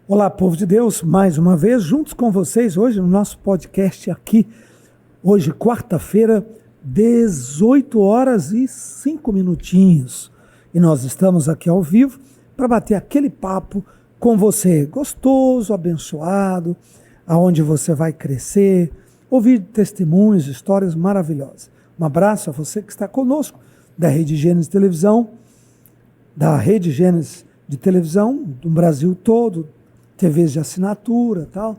Olá, povo de Deus, mais uma vez, juntos com vocês hoje no nosso podcast aqui. Hoje, quarta-feira, 18 horas e 5 minutinhos. E nós estamos aqui ao vivo para bater aquele papo com você, gostoso, abençoado, aonde você vai crescer, ouvir testemunhos, histórias maravilhosas. Um abraço a você que está conosco, da Rede Gênesis Televisão, da Rede Gênesis de Televisão, do Brasil todo, TVs de assinatura e tal,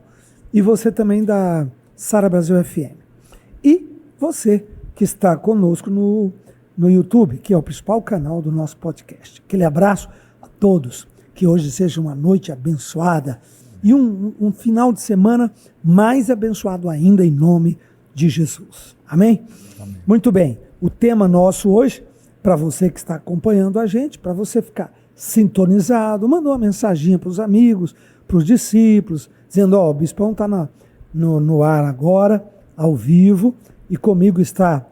e você também da Sara Brasil FM. E você que está conosco no YouTube, que é o principal canal do nosso podcast. Aquele abraço a todos, que hoje seja uma noite abençoada e um final de semana mais abençoado ainda em nome de Jesus. Amém? Amém. Muito bem, o tema nosso hoje, para você que está acompanhando a gente, para você ficar sintonizado, mandou uma mensaginha para os amigos, para os discípulos, dizendo, o Bispão está no ar agora, ao vivo, e comigo está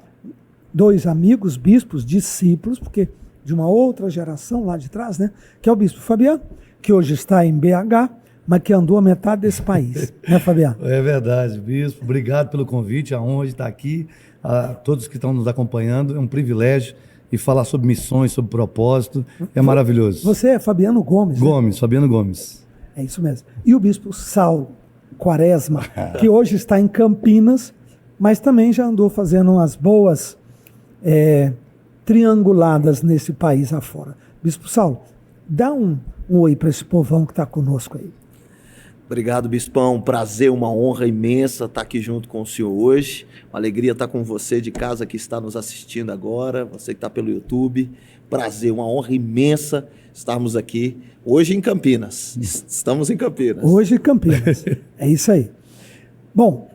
2 amigos, bispos, discípulos, porque de uma outra geração lá de trás, né? Que é o Bispo Fabiano, que hoje está em BH, mas que andou a metade desse país, né, Fabiano? É verdade, Bispo, obrigado pelo convite, a honra de estar aqui, a todos que estão nos acompanhando, é um privilégio, e falar sobre missões, sobre propósito, é maravilhoso. Você é Fabiano Gomes, Gomes, né? Fabiano Gomes. É isso mesmo. E o Bispo Saulo Quaresma, que hoje está em Campinas, mas também já andou fazendo umas boas trianguladas nesse país afora. Bispo Saulo, dá um oi para esse povão que está conosco aí. Obrigado, Bispão. Prazer, uma honra imensa estar aqui junto com o senhor hoje. Uma alegria estar com você de casa que está nos assistindo agora, você que está pelo YouTube. Prazer, uma honra imensa estarmos aqui hoje em Campinas. Estamos em Campinas. Hoje em Campinas. É isso aí. Bom,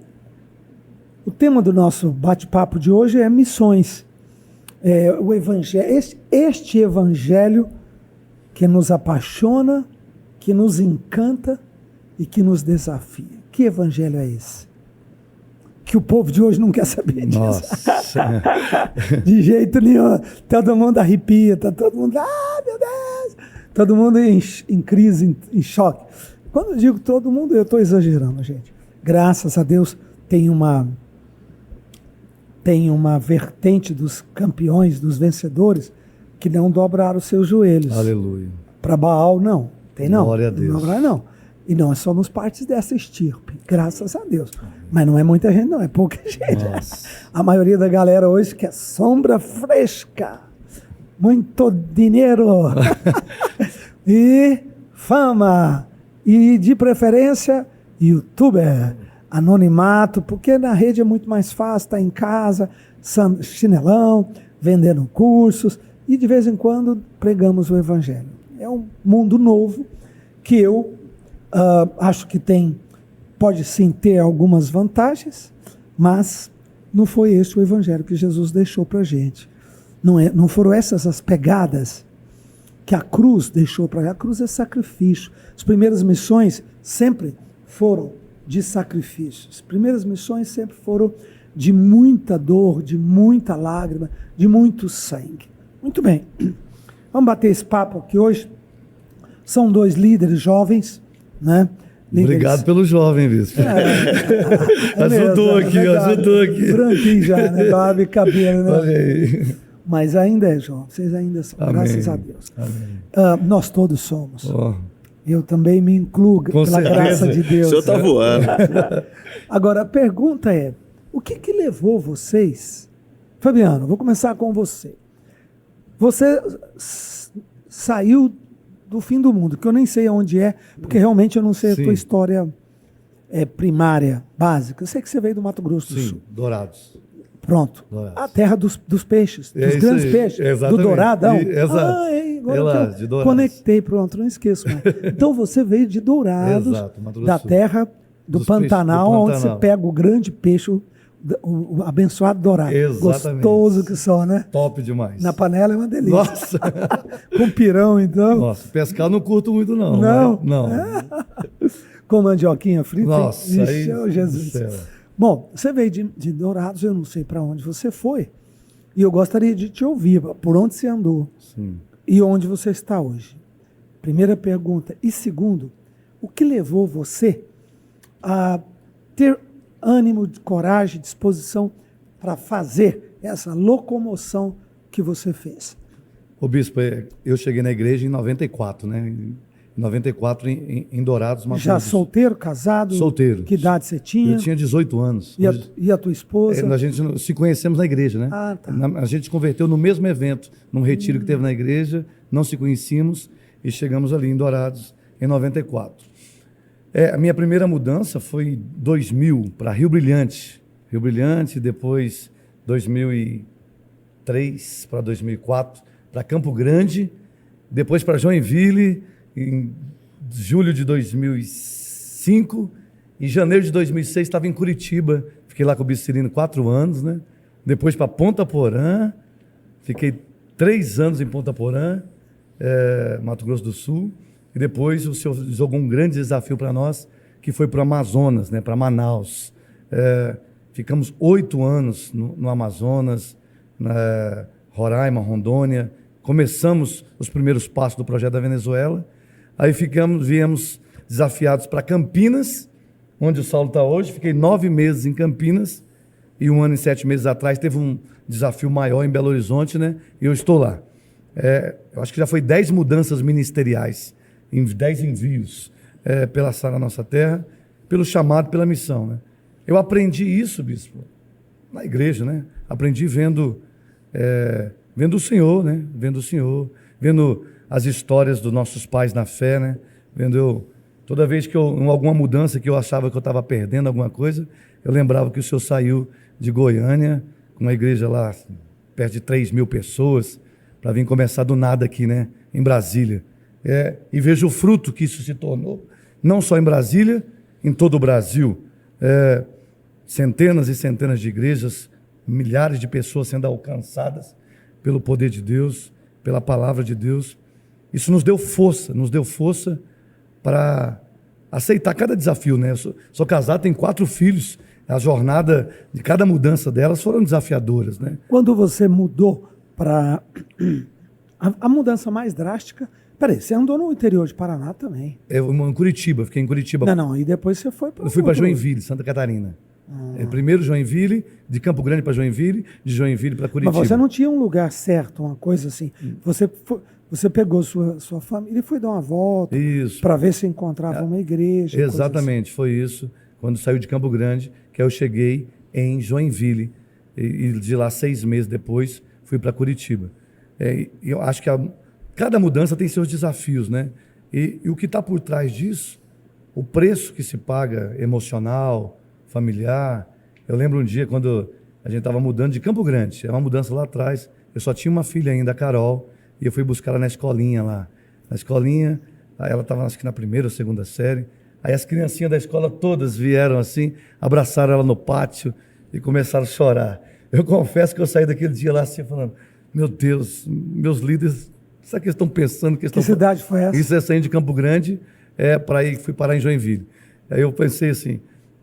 o tema do nosso bate-papo de hoje é missões. O evangelho, este evangelho que nos apaixona, que nos encanta e que nos desafia. Que evangelho é esse? Que o povo de hoje não quer saber disso. Nossa. De jeito nenhum. Todo mundo arrepia, tá todo mundo, meu Deus! Todo mundo em crise, em choque. Quando eu digo todo mundo, eu estou exagerando, gente. Graças a Deus tem uma vertente dos campeões, dos vencedores, que não dobraram os seus joelhos. Aleluia. Para Baal, não. Tem não. Glória a Deus. Não dobraram, não. E nós somos partes dessa estirpe, graças a Deus. Mas não é muita gente, não, é pouca gente. Nossa. A maioria da galera hoje quer sombra fresca, muito dinheiro e fama, e de preferência, youtuber, anonimato, porque na rede é muito mais fácil, está em casa, chinelão, vendendo cursos, e de vez em quando pregamos o evangelho. É um mundo novo que eu acho que pode sim ter algumas vantagens, mas não foi esse o evangelho que Jesus deixou para a gente. Não foram essas as pegadas que a cruz deixou para a gente. A cruz é sacrifício. As primeiras missões sempre foram de sacrifício. As primeiras missões sempre foram de muita dor, de muita lágrima, de muito sangue. Muito bem. Vamos bater esse papo aqui hoje. São 2 líderes jovens, né? Líderes. Obrigado pelo jovem, Bispo. Ajudou aqui. Branquinho já, né? Barba e cabelo, né? Olha aí. Mas ainda é jovem, vocês ainda são, Amém. graças a Deus. Nós todos somos. Oh. Eu também me incluo pela certeza. graça de Deus. O senhor está voando. Agora, a pergunta é, o que levou vocês... Fabiano, vou começar com você. Você saiu do fim do mundo, que eu nem sei onde é, porque realmente eu não sei Sim. a tua história primária, básica. Eu sei que você veio do Mato Grosso do Sul. Sim, Dourados. Pronto. Dourados. A terra dos peixes, dos É isso grandes aí, peixes, exatamente. do Douradão. Exato. Agora É lá, que de eu Dourados. conectei, pronto, não esqueço mais. Então você veio de Dourados, Exato, Mato Grosso da do Sul. terra do Dos Pantanal, peixes do onde você Pantanal. pega o grande peixe, o abençoado dourado. Exatamente. Gostoso que só, né? Top demais. Na panela é uma delícia. Nossa. Com pirão, então. Nossa, pescar não curto muito não. Não? Mas, não. Com mandioquinha frita. Nossa, Ixi, aí, oh, Jesus. do céu. Bom, você veio de Dourados, eu não sei para onde você foi. E eu gostaria de te ouvir, por onde você andou Sim. e onde você está hoje. Primeira pergunta. E segundo, o que levou você a ter ânimo, coragem, disposição para fazer essa locomoção que você fez? Ô bispo, eu cheguei na igreja em 94, né? Em 94 em Dourados, Mato Já Grosso do Sul. solteiro, casado? Solteiro. Que idade você tinha? Eu tinha 18 anos. E a tua esposa? A gente se conhecemos na igreja, né? Ah, tá. A gente se converteu no mesmo evento, num retiro que teve na igreja, não se conhecíamos e chegamos ali em Dourados em 94. A minha primeira mudança foi em 2000 para Rio Brilhante. Rio Brilhante, depois 2003 para 2004 para Campo Grande, depois para Joinville, em julho de 2005. Em janeiro de 2006 estava em Curitiba, fiquei lá com o Bispo Cirino 4 anos, né? Depois para Ponta Porã, fiquei 3 anos em Ponta Porã, Mato Grosso do Sul. E depois o Senhor jogou um grande desafio para nós, que foi para o Amazonas, né? Para Manaus. Ficamos 8 anos no Amazonas, Roraima, Rondônia. Começamos os primeiros passos do projeto da Venezuela. Aí viemos desafiados para Campinas, onde o Saulo está hoje. Fiquei 9 meses em Campinas e 1 ano e 7 meses atrás teve um desafio maior em Belo Horizonte, né? E eu estou lá. Eu acho que já foi 10 mudanças ministeriais, 10 envios pela Sara Nossa Terra, pelo chamado, pela missão, né? Eu aprendi isso, bispo, na igreja, né? Aprendi vendo o Senhor, né? Vendo o Senhor, vendo as histórias dos nossos pais na fé, né? Toda vez que em alguma mudança que eu achava que eu estava perdendo alguma coisa, eu lembrava que o Senhor saiu de Goiânia, com uma igreja lá, perto de 3.000 pessoas, para vir começar do nada aqui, né? Em Brasília. E vejo o fruto que isso se tornou, não só em Brasília, em todo o Brasil. Centenas e centenas de igrejas, milhares de pessoas sendo alcançadas pelo poder de Deus, pela palavra de Deus. Isso nos deu força para aceitar cada desafio, né? Eu sou casado, tenho 4 filhos, a jornada de cada mudança delas foram desafiadoras, né? Quando você mudou para a mudança mais drástica, peraí, você andou no interior de Paraná também? Em Curitiba, fiquei em Curitiba. Não, e depois você foi para... Eu fui para Joinville, Santa Catarina. Primeiro Joinville, de Campo Grande para Joinville, de Joinville para Curitiba. Mas você não tinha um lugar certo, uma coisa assim. Você pegou sua família e foi dar uma volta para ver se encontrava uma igreja. Exatamente, foi isso. Quando saiu de Campo Grande, que eu cheguei em Joinville. E de lá, 6 meses depois, fui para Curitiba. Eu acho que cada mudança tem seus desafios, né? E o que está por trás disso, o preço que se paga emocional, familiar. Eu lembro um dia quando a gente estava mudando de Campo Grande, uma mudança lá atrás, eu só tinha uma filha ainda, a Carol, e eu fui buscar ela na escolinha lá. Na escolinha, aí ela estava acho que na 1ª ou 2ª série, aí as criancinhas da escola todas vieram assim, abraçaram ela no pátio e começaram a chorar. Eu confesso que eu saí daquele dia lá assim, falando, meu Deus, meus líderes, sabe o que eles estão pensando? Que cidade foi essa? Isso é saindo de Campo Grande, fui parar em Joinville. Aí eu pensei assim,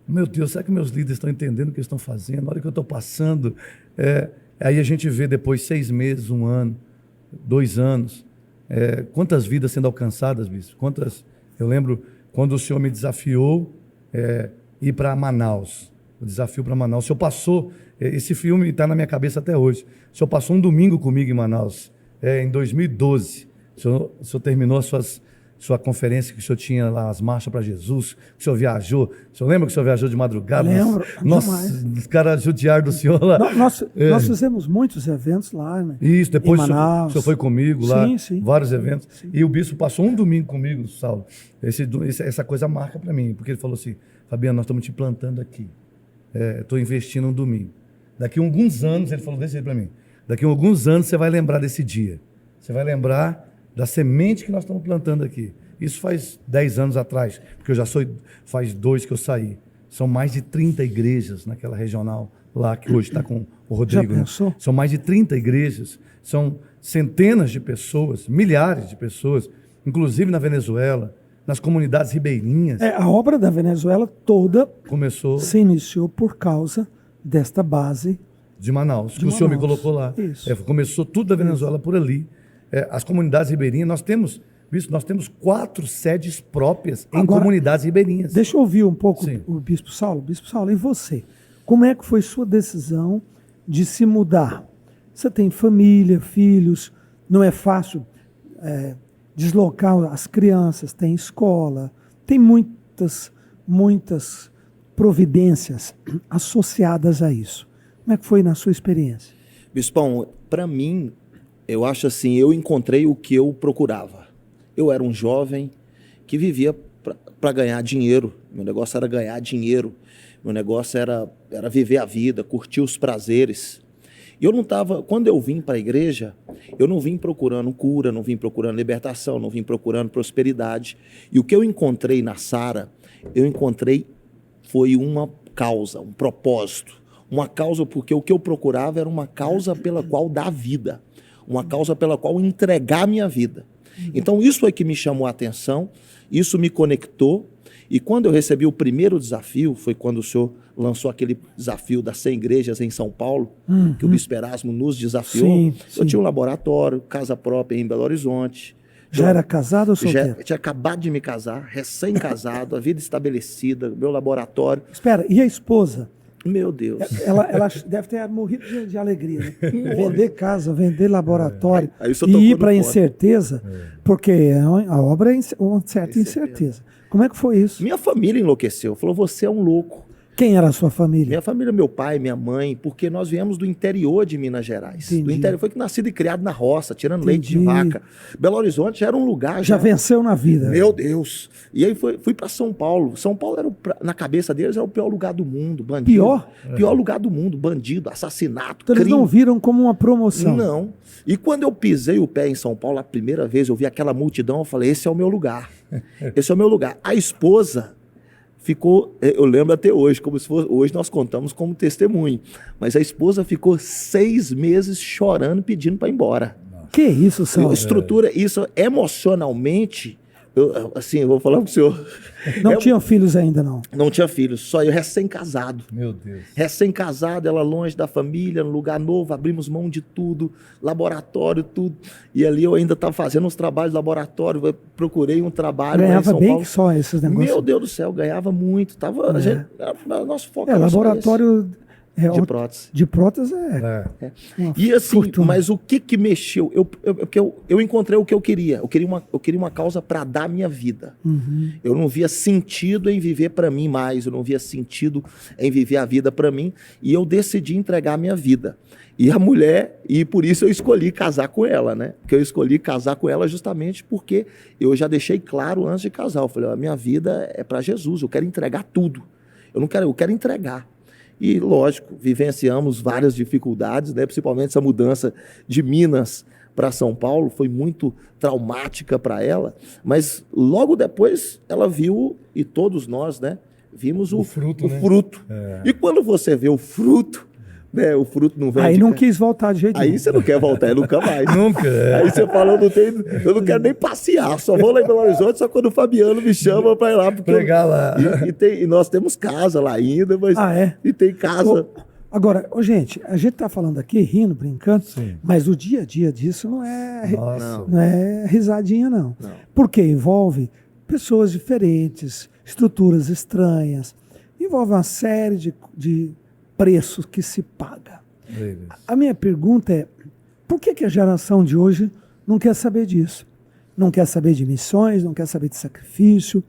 meu Deus, será que meus líderes estão entendendo o que eles estão fazendo? Na hora que eu estou passando. Aí a gente vê depois 6 meses, 1 ano, 2 anos, quantas vidas sendo alcançadas, bispo? Eu lembro quando o Senhor me desafiou ir para Manaus. O desafio para Manaus. O Senhor passou, esse filme está na minha cabeça até hoje. O Senhor passou um domingo comigo em Manaus, em 2012. O Senhor terminou sua conferência que o senhor tinha lá, as marchas para Jesus, que o senhor viajou. O senhor lembra que o senhor viajou de madrugada? Lembro. Nossa, os caras judiaram do senhor lá. Nós fizemos muitos eventos lá, né? Isso, depois em Manaus. O senhor foi comigo lá, sim. vários eventos. Sim. E o bispo passou um domingo comigo, Saulo. Essa coisa marca para mim, porque ele falou assim, Fabiano, nós estamos te plantando aqui. Estou investindo um domingo. Daqui a alguns anos, ele falou desse jeito para mim, daqui a alguns anos você vai lembrar desse dia. Você vai lembrar da semente que nós estamos plantando aqui. Isso faz 10 anos atrás, porque faz 2 que eu saí. São mais de 30 igrejas naquela regional lá, que hoje está com o Rodrigo. Já pensou? Né? São mais de 30 igrejas, são centenas de pessoas, milhares de pessoas, inclusive na Venezuela, nas comunidades ribeirinhas. A obra da Venezuela toda se iniciou por causa desta base de Manaus, que o senhor me colocou lá. Isso. Começou tudo da Venezuela por ali. As comunidades ribeirinhas, nós temos Bispo, nós temos 4 sedes próprias em Agora, comunidades ribeirinhas. Deixa eu ouvir um pouco Sim. o Bispo Saulo. Bispo Saulo, e você? Como é que foi sua decisão de se mudar? Você tem família, filhos, não é fácil deslocar as crianças, tem escola, tem muitas providências associadas a isso. Como é que foi na sua experiência? Bispão, para mim, eu acho assim, eu encontrei o que eu procurava. Eu era um jovem que vivia para ganhar dinheiro. Meu negócio era ganhar dinheiro. Meu negócio era viver a vida, curtir os prazeres. E eu não estava, quando eu vim para a igreja, eu não vim procurando cura, não vim procurando libertação, não vim procurando prosperidade. E o que eu encontrei na Sara, foi uma causa, um propósito. Uma causa porque o que eu procurava era uma causa pela qual dar vida. Uma causa pela qual entregar minha vida. Então isso é que me chamou a atenção, isso me conectou. E quando eu recebi o primeiro desafio, foi quando o senhor lançou aquele desafio das 100 igrejas em São Paulo, que o Bispo Erasmo nos desafiou. Sim. Eu tinha um laboratório, casa própria em Belo Horizonte. Já era casado ou solteiro? Já tinha acabado de me casar, recém-casado, a vida estabelecida, meu laboratório. Espera, e a esposa? Meu Deus. Ela deve ter morrido de alegria, né? Vender casa, vender laboratório Aí o senhor e tocou ir no para a ponto. incerteza, porque a obra é uma certa incerteza. Como é que foi isso? Minha família enlouqueceu, falou, você é um louco. Quem era a sua família? Minha família, meu pai, minha mãe, porque nós viemos do interior de Minas Gerais. Entendi. Do interior, foi nascido e criado na roça, tirando leite de vaca. Belo Horizonte já era um lugar... Já venceu na vida. Meu Deus! E aí fui para São Paulo. São Paulo, na cabeça deles, era o pior lugar do mundo, bandido. Pior? Pior lugar do mundo, bandido, assassinato, Então eles crime. não viram como uma promoção. Não. E quando eu pisei o pé em São Paulo, a primeira vez, eu vi aquela multidão, eu falei, esse é o meu lugar. Esse é o meu lugar. A esposa ficou, eu lembro até hoje, como se fosse, hoje nós contamos como testemunho, mas a esposa ficou 6 meses chorando, pedindo para ir embora. Que isso, Saulo? Estrutura, isso emocionalmente, eu vou falar para o senhor. Não tinham filhos ainda, não? Não tinha filhos, só eu recém-casado. Meu Deus. Recém-casado, ela longe da família, num lugar novo, abrimos mão de tudo, laboratório, tudo. E ali eu ainda estava fazendo uns trabalhos de laboratório, eu procurei um trabalho lá em Ganhava São bem Paulo. só esses negócios? Meu Deus do céu, ganhava muito. Nosso foco era só laboratório esse, de prótese. De prótese é. Uma E assim, fortuna. mas o que mexeu? Eu encontrei o que eu queria. Eu queria uma causa para dar a minha vida. Eu não via sentido em viver para mim mais. Eu não via sentido em viver a vida para mim. E eu decidi entregar a minha vida. E a mulher, e por isso eu escolhi casar com ela, né? Porque eu escolhi casar com ela justamente porque eu já deixei claro antes de casar. Eu falei, a minha vida é para Jesus, eu quero entregar tudo. Eu quero entregar. E, lógico, vivenciamos várias dificuldades, né? Principalmente essa mudança de Minas para São Paulo, foi muito traumática para ela, mas logo depois ela viu, e todos nós, né, vimos o fruto. E quando você vê o fruto, né, o fruto não vem Aí de não cá. quis voltar de jeito nenhum. Aí você não quer voltar, nunca mais. Nunca. Aí você fala, eu não quero nem passear, só vou lá em Belo Horizonte só quando o Fabiano me chama para ir lá. Porque Pregar lá. E nós temos casa lá ainda, mas e tem casa. Agora, gente, a gente está falando aqui, rindo, brincando, Sim. mas o dia a dia disso não é, Nossa. não é risadinha, não. Porque envolve pessoas diferentes, estruturas estranhas, envolve uma série de preços que se paga. A minha pergunta é, por que a geração de hoje não quer saber disso? Não quer saber de missões, não quer saber de sacrifício.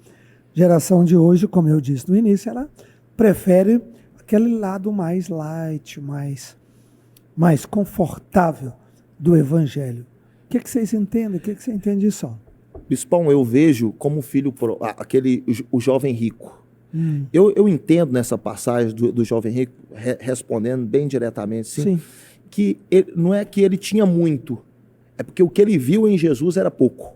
Geração de hoje, como eu disse no início, ela prefere aquele lado mais light, mais confortável do evangelho. O que vocês entendem? O que você entende disso? Bispão, eu vejo como filho, o jovem rico. Eu entendo nessa passagem do jovem rico, respondendo bem diretamente, sim. Que não é que ele tinha muito, é porque o que ele viu em Jesus era pouco.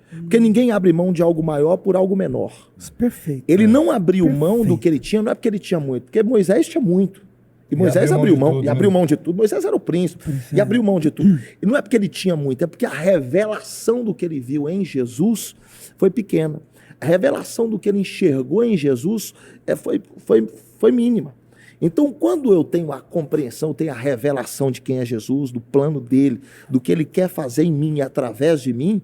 Porque ninguém abre mão de algo maior por algo menor. Perfeito. Ele não abriu mão do que ele tinha, não é porque ele tinha muito, porque Moisés tinha muito. E Moisés abriu mão, e abriu mão de tudo. Moisés era o príncipe, e abriu mão de tudo. E não é porque ele tinha muito, é porque a revelação do que ele viu em Jesus foi pequena. A revelação do que ele enxergou em Jesus foi mínima. Então, quando eu tenho a compreensão, eu tenho a revelação de quem é Jesus, do plano dele, do que ele quer fazer em mim e através de mim,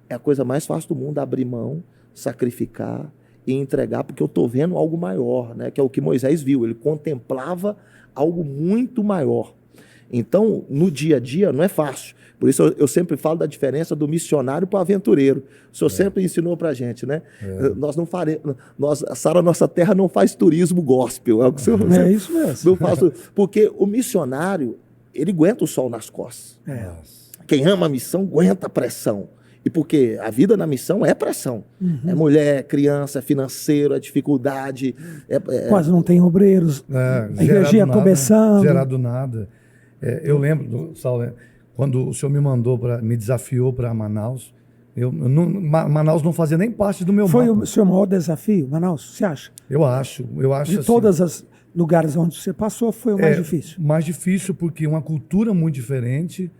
é a coisa mais fácil do mundo, abrir mão, sacrificar e entregar, porque eu estou vendo algo maior, né? Que é o que Moisés viu, ele contemplava algo muito maior. Então, no dia a dia, não é fácil. Por isso eu sempre falo da diferença do missionário para o aventureiro. O senhor sempre ensinou para a gente, né? Nós não faremos, Sara, nossa terra não faz turismo gospel. É o que o senhor, É isso mesmo. eu faço, porque o missionário, ele aguenta o sol nas costas. Quem ama a missão aguenta a pressão. E porque a vida na missão é pressão. É mulher, criança, é financeiro, é dificuldade. Quase não tem obreiros. A igreja começando. Gerado nada. Eu lembro, Saulo, quando o senhor me desafiou para Manaus, Manaus não fazia nem parte do meu Foi mapa. o seu maior desafio, Manaus, você acha? Eu acho De assim, todos os lugares onde você passou, foi o mais difícil? Mais difícil porque uma cultura muito diferente,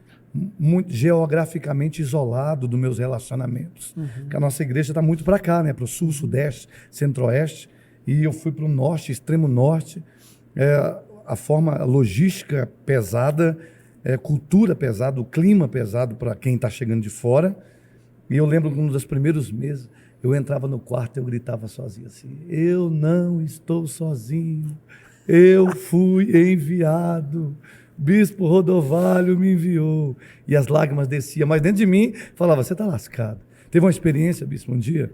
muito geograficamente isolado dos meus relacionamentos. Porque a nossa igreja está muito para cá, né? Para o sul, sudeste, centro-oeste, e eu fui para o norte, extremo norte. A forma logística pesada, cultura pesada, o clima pesado para quem está chegando de fora. E eu lembro que um dos primeiros meses, eu entrava no quarto e eu gritava sozinho assim, eu não estou sozinho, eu fui enviado, Bispo Rodovalho me enviou. E as lágrimas desciam, mas dentro de mim falava, você está lascado. Teve uma experiência, Bispo, um dia,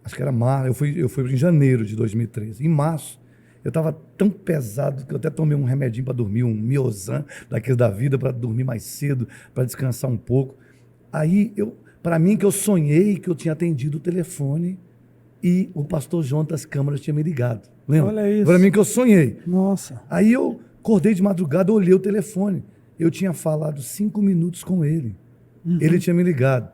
acho que era março, eu fui em janeiro de 2013, em março, eu estava tão pesado que eu até tomei um remedinho para dormir, um Miozan, daquele da vida, para dormir mais cedo, para descansar um pouco. Aí, para mim, que eu sonhei que eu tinha atendido o telefone e o pastor João das Câmaras tinha me ligado. Lembra? Olha isso. Para mim que eu sonhei. Nossa. Aí eu acordei de madrugada, olhei o telefone. Eu tinha falado 5 minutos com ele. Ele tinha me ligado.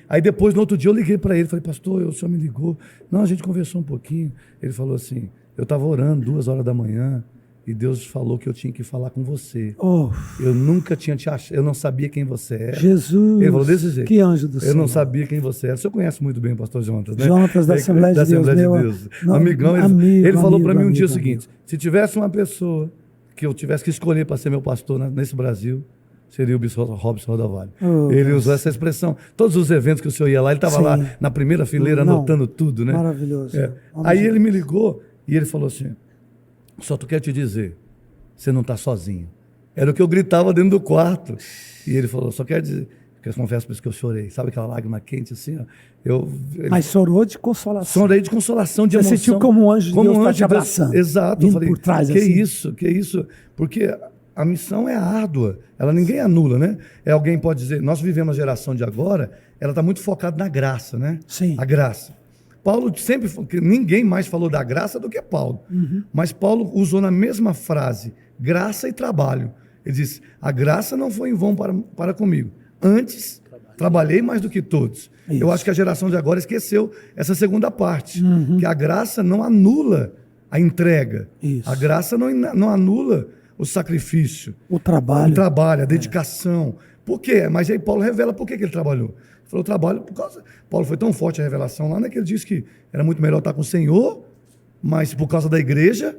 Aí depois, no outro dia, eu liguei para ele. Falei, pastor, o senhor me ligou. Não, a gente conversou um pouquinho. Ele falou assim, eu estava orando 2 horas da manhã e Deus falou que eu tinha que falar com você. Eu nunca tinha te achado, eu não sabia quem você era. Jesus, ele falou desse jeito. Que anjo do céu. Eu não sabia quem você era. O senhor conhece muito bem o pastor Jonatas, né? Jonatas da Assembleia de Deus. Amigão, ele falou para mim um dia o seguinte, se tivesse uma pessoa que eu tivesse que escolher para ser meu pastor nesse Brasil, seria o Bispo Robson Rodovalho. Ele usou essa expressão. Todos os eventos que o senhor ia lá, ele estava lá na primeira fileira anotando tudo, né? Maravilhoso. Aí ele me ligou e ele falou assim, só tu quer te dizer, você não está sozinho. Era o que eu gritava dentro do quarto. E ele falou, só quer dizer, porque eu confesso por isso que eu chorei. Sabe aquela lágrima quente assim? Ó? Mas chorou de consolação. Chorei de consolação, de emoção. Você sentiu como um anjo de Deus está te abraçando. Exato. Eu falei, por trás, que assim. isso? Porque a missão é árdua. Ninguém anula, né? Alguém pode dizer, nós vivemos a geração de agora, ela está muito focada na graça, né? Sim. A graça. Paulo sempre, ninguém mais falou da graça do que Paulo. Mas Paulo usou na mesma frase, graça e trabalho. Ele disse, a graça não foi em vão para comigo. Antes, trabalhei mais do que todos. Isso. Eu acho que a geração de agora esqueceu essa segunda parte, que a graça não anula a entrega. Isso. A graça não anula o sacrifício. O trabalho. A dedicação. Por quê? Mas aí Paulo revela por que ele trabalhou. Ele falou, trabalho por causa... Paulo foi tão forte a revelação lá, né, que ele disse que era muito melhor estar com o Senhor, mas por causa da igreja,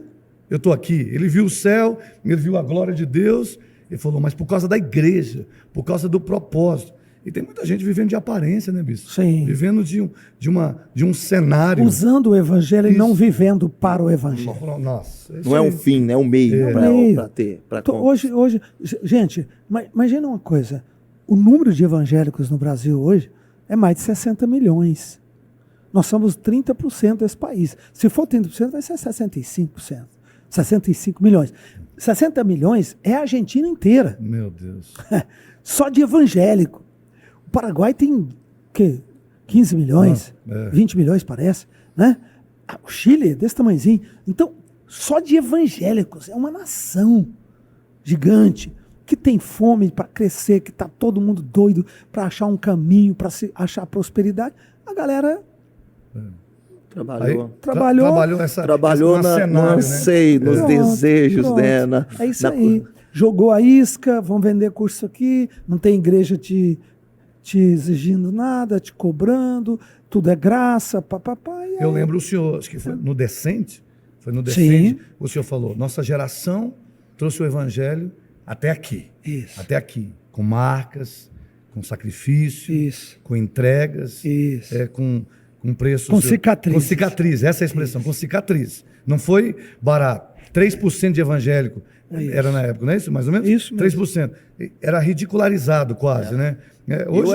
eu estou aqui. Ele viu o céu, ele viu a glória de Deus, ele falou, mas por causa da igreja, por causa do propósito. E tem muita gente vivendo de aparência, né, bispo? Sim. Vivendo de um cenário. Usando o evangelho e não vivendo para o evangelho. Nossa. Não é um fim, né? É um meio para ter. Hoje, gente, imagina uma coisa. O número de evangélicos no Brasil hoje é mais de 60 milhões. Nós somos 30% desse país. Se for 30%, vai ser 65%. 65 milhões. 60 milhões é a Argentina inteira. Meu Deus. Só de evangélico. O Paraguai tem, 15 milhões? 20 milhões, parece. Né? O Chile é desse tamanhozinho. Então, só de evangélicos. É uma nação gigante que tem fome para crescer, que está todo mundo doido para achar um caminho, para achar prosperidade. A galera trabalhou no anseio, nos desejos, né? É isso aí. Jogou a isca, vão vender curso aqui, não tem igreja te exigindo nada, te cobrando, tudo é graça, papapá. Eu lembro o senhor, acho que foi no Descente, Sim. O senhor falou, nossa geração trouxe o evangelho até aqui. Isso. Até aqui, com marcas, com sacrifício, Isso. com entregas, Isso. com preços... Com cicatriz. Com cicatriz, essa é a expressão, com cicatriz. Não foi barato. 3% de evangélico era na época, não é isso? Mais ou menos? Isso mesmo. 3%. Era ridicularizado quase, né? Hoje, eu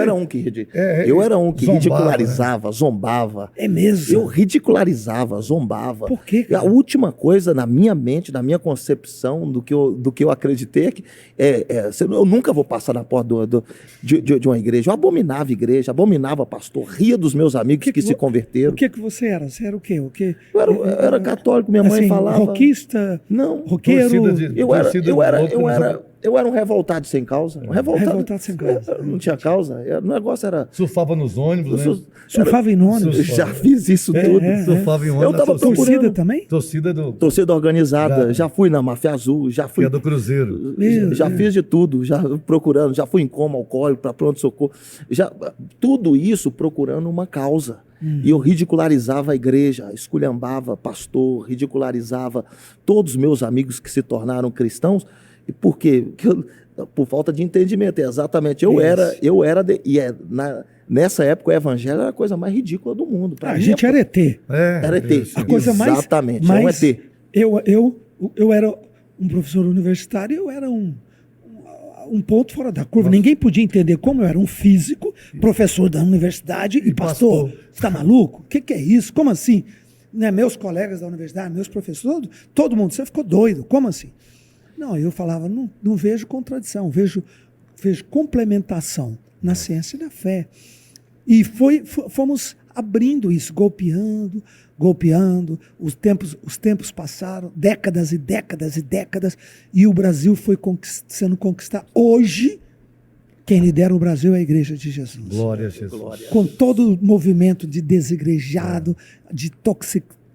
era um que zombava, ridicularizava, zombava. É mesmo? Eu ridicularizava, zombava. Por quê, E a cara? última coisa na minha mente, na minha concepção do que eu acreditei é que eu nunca vou passar na porta de uma igreja. Eu abominava igreja, abominava pastor, ria dos meus amigos que se converteram. O que você era? Você era o quê? Eu era católico, minha mãe assim, falava. roquista? Não. Roqueiro? Eu era um revoltado sem causa. Um Revoltado sem causa. Eu não tinha causa. O negócio era. surfava nos ônibus, né? Surfava em ônibus? Eu já fiz isso tudo. Surfava em ônibus. Eu tava torcida, Torcida também? torcida organizada, Já. já fui na Máfia Azul, já que fui. é do Cruzeiro. Já fiz de tudo, já procurando, já fui em coma alcoólico para pronto-socorro. Tudo isso procurando uma causa. E eu ridicularizava a igreja, esculhambava pastor, ridicularizava todos os meus amigos que se tornaram cristãos. E por quê? Por falta de entendimento. Exatamente. Nessa época o evangelho era a coisa mais ridícula do mundo. Pra A mim, gente era ET. era ET. isso. A coisa mais... Exatamente, mais é um ET. Eu era um professor universitário, eu era um ponto fora da curva. Ninguém podia entender como eu era um físico, professor da universidade e pastor. Você está maluco? O que é isso? Como assim? Né? Meus colegas da universidade, meus professores, todo mundo, você ficou doido. Como assim? Não, eu falava, não vejo contradição, vejo complementação na ciência e na fé. E fomos abrindo isso, golpeando, os tempos passaram, décadas e décadas e décadas, e o Brasil foi sendo conquistado. Hoje, quem lidera o Brasil é a Igreja de Jesus. Glória a Jesus. Com todo o movimento de desigrejado, de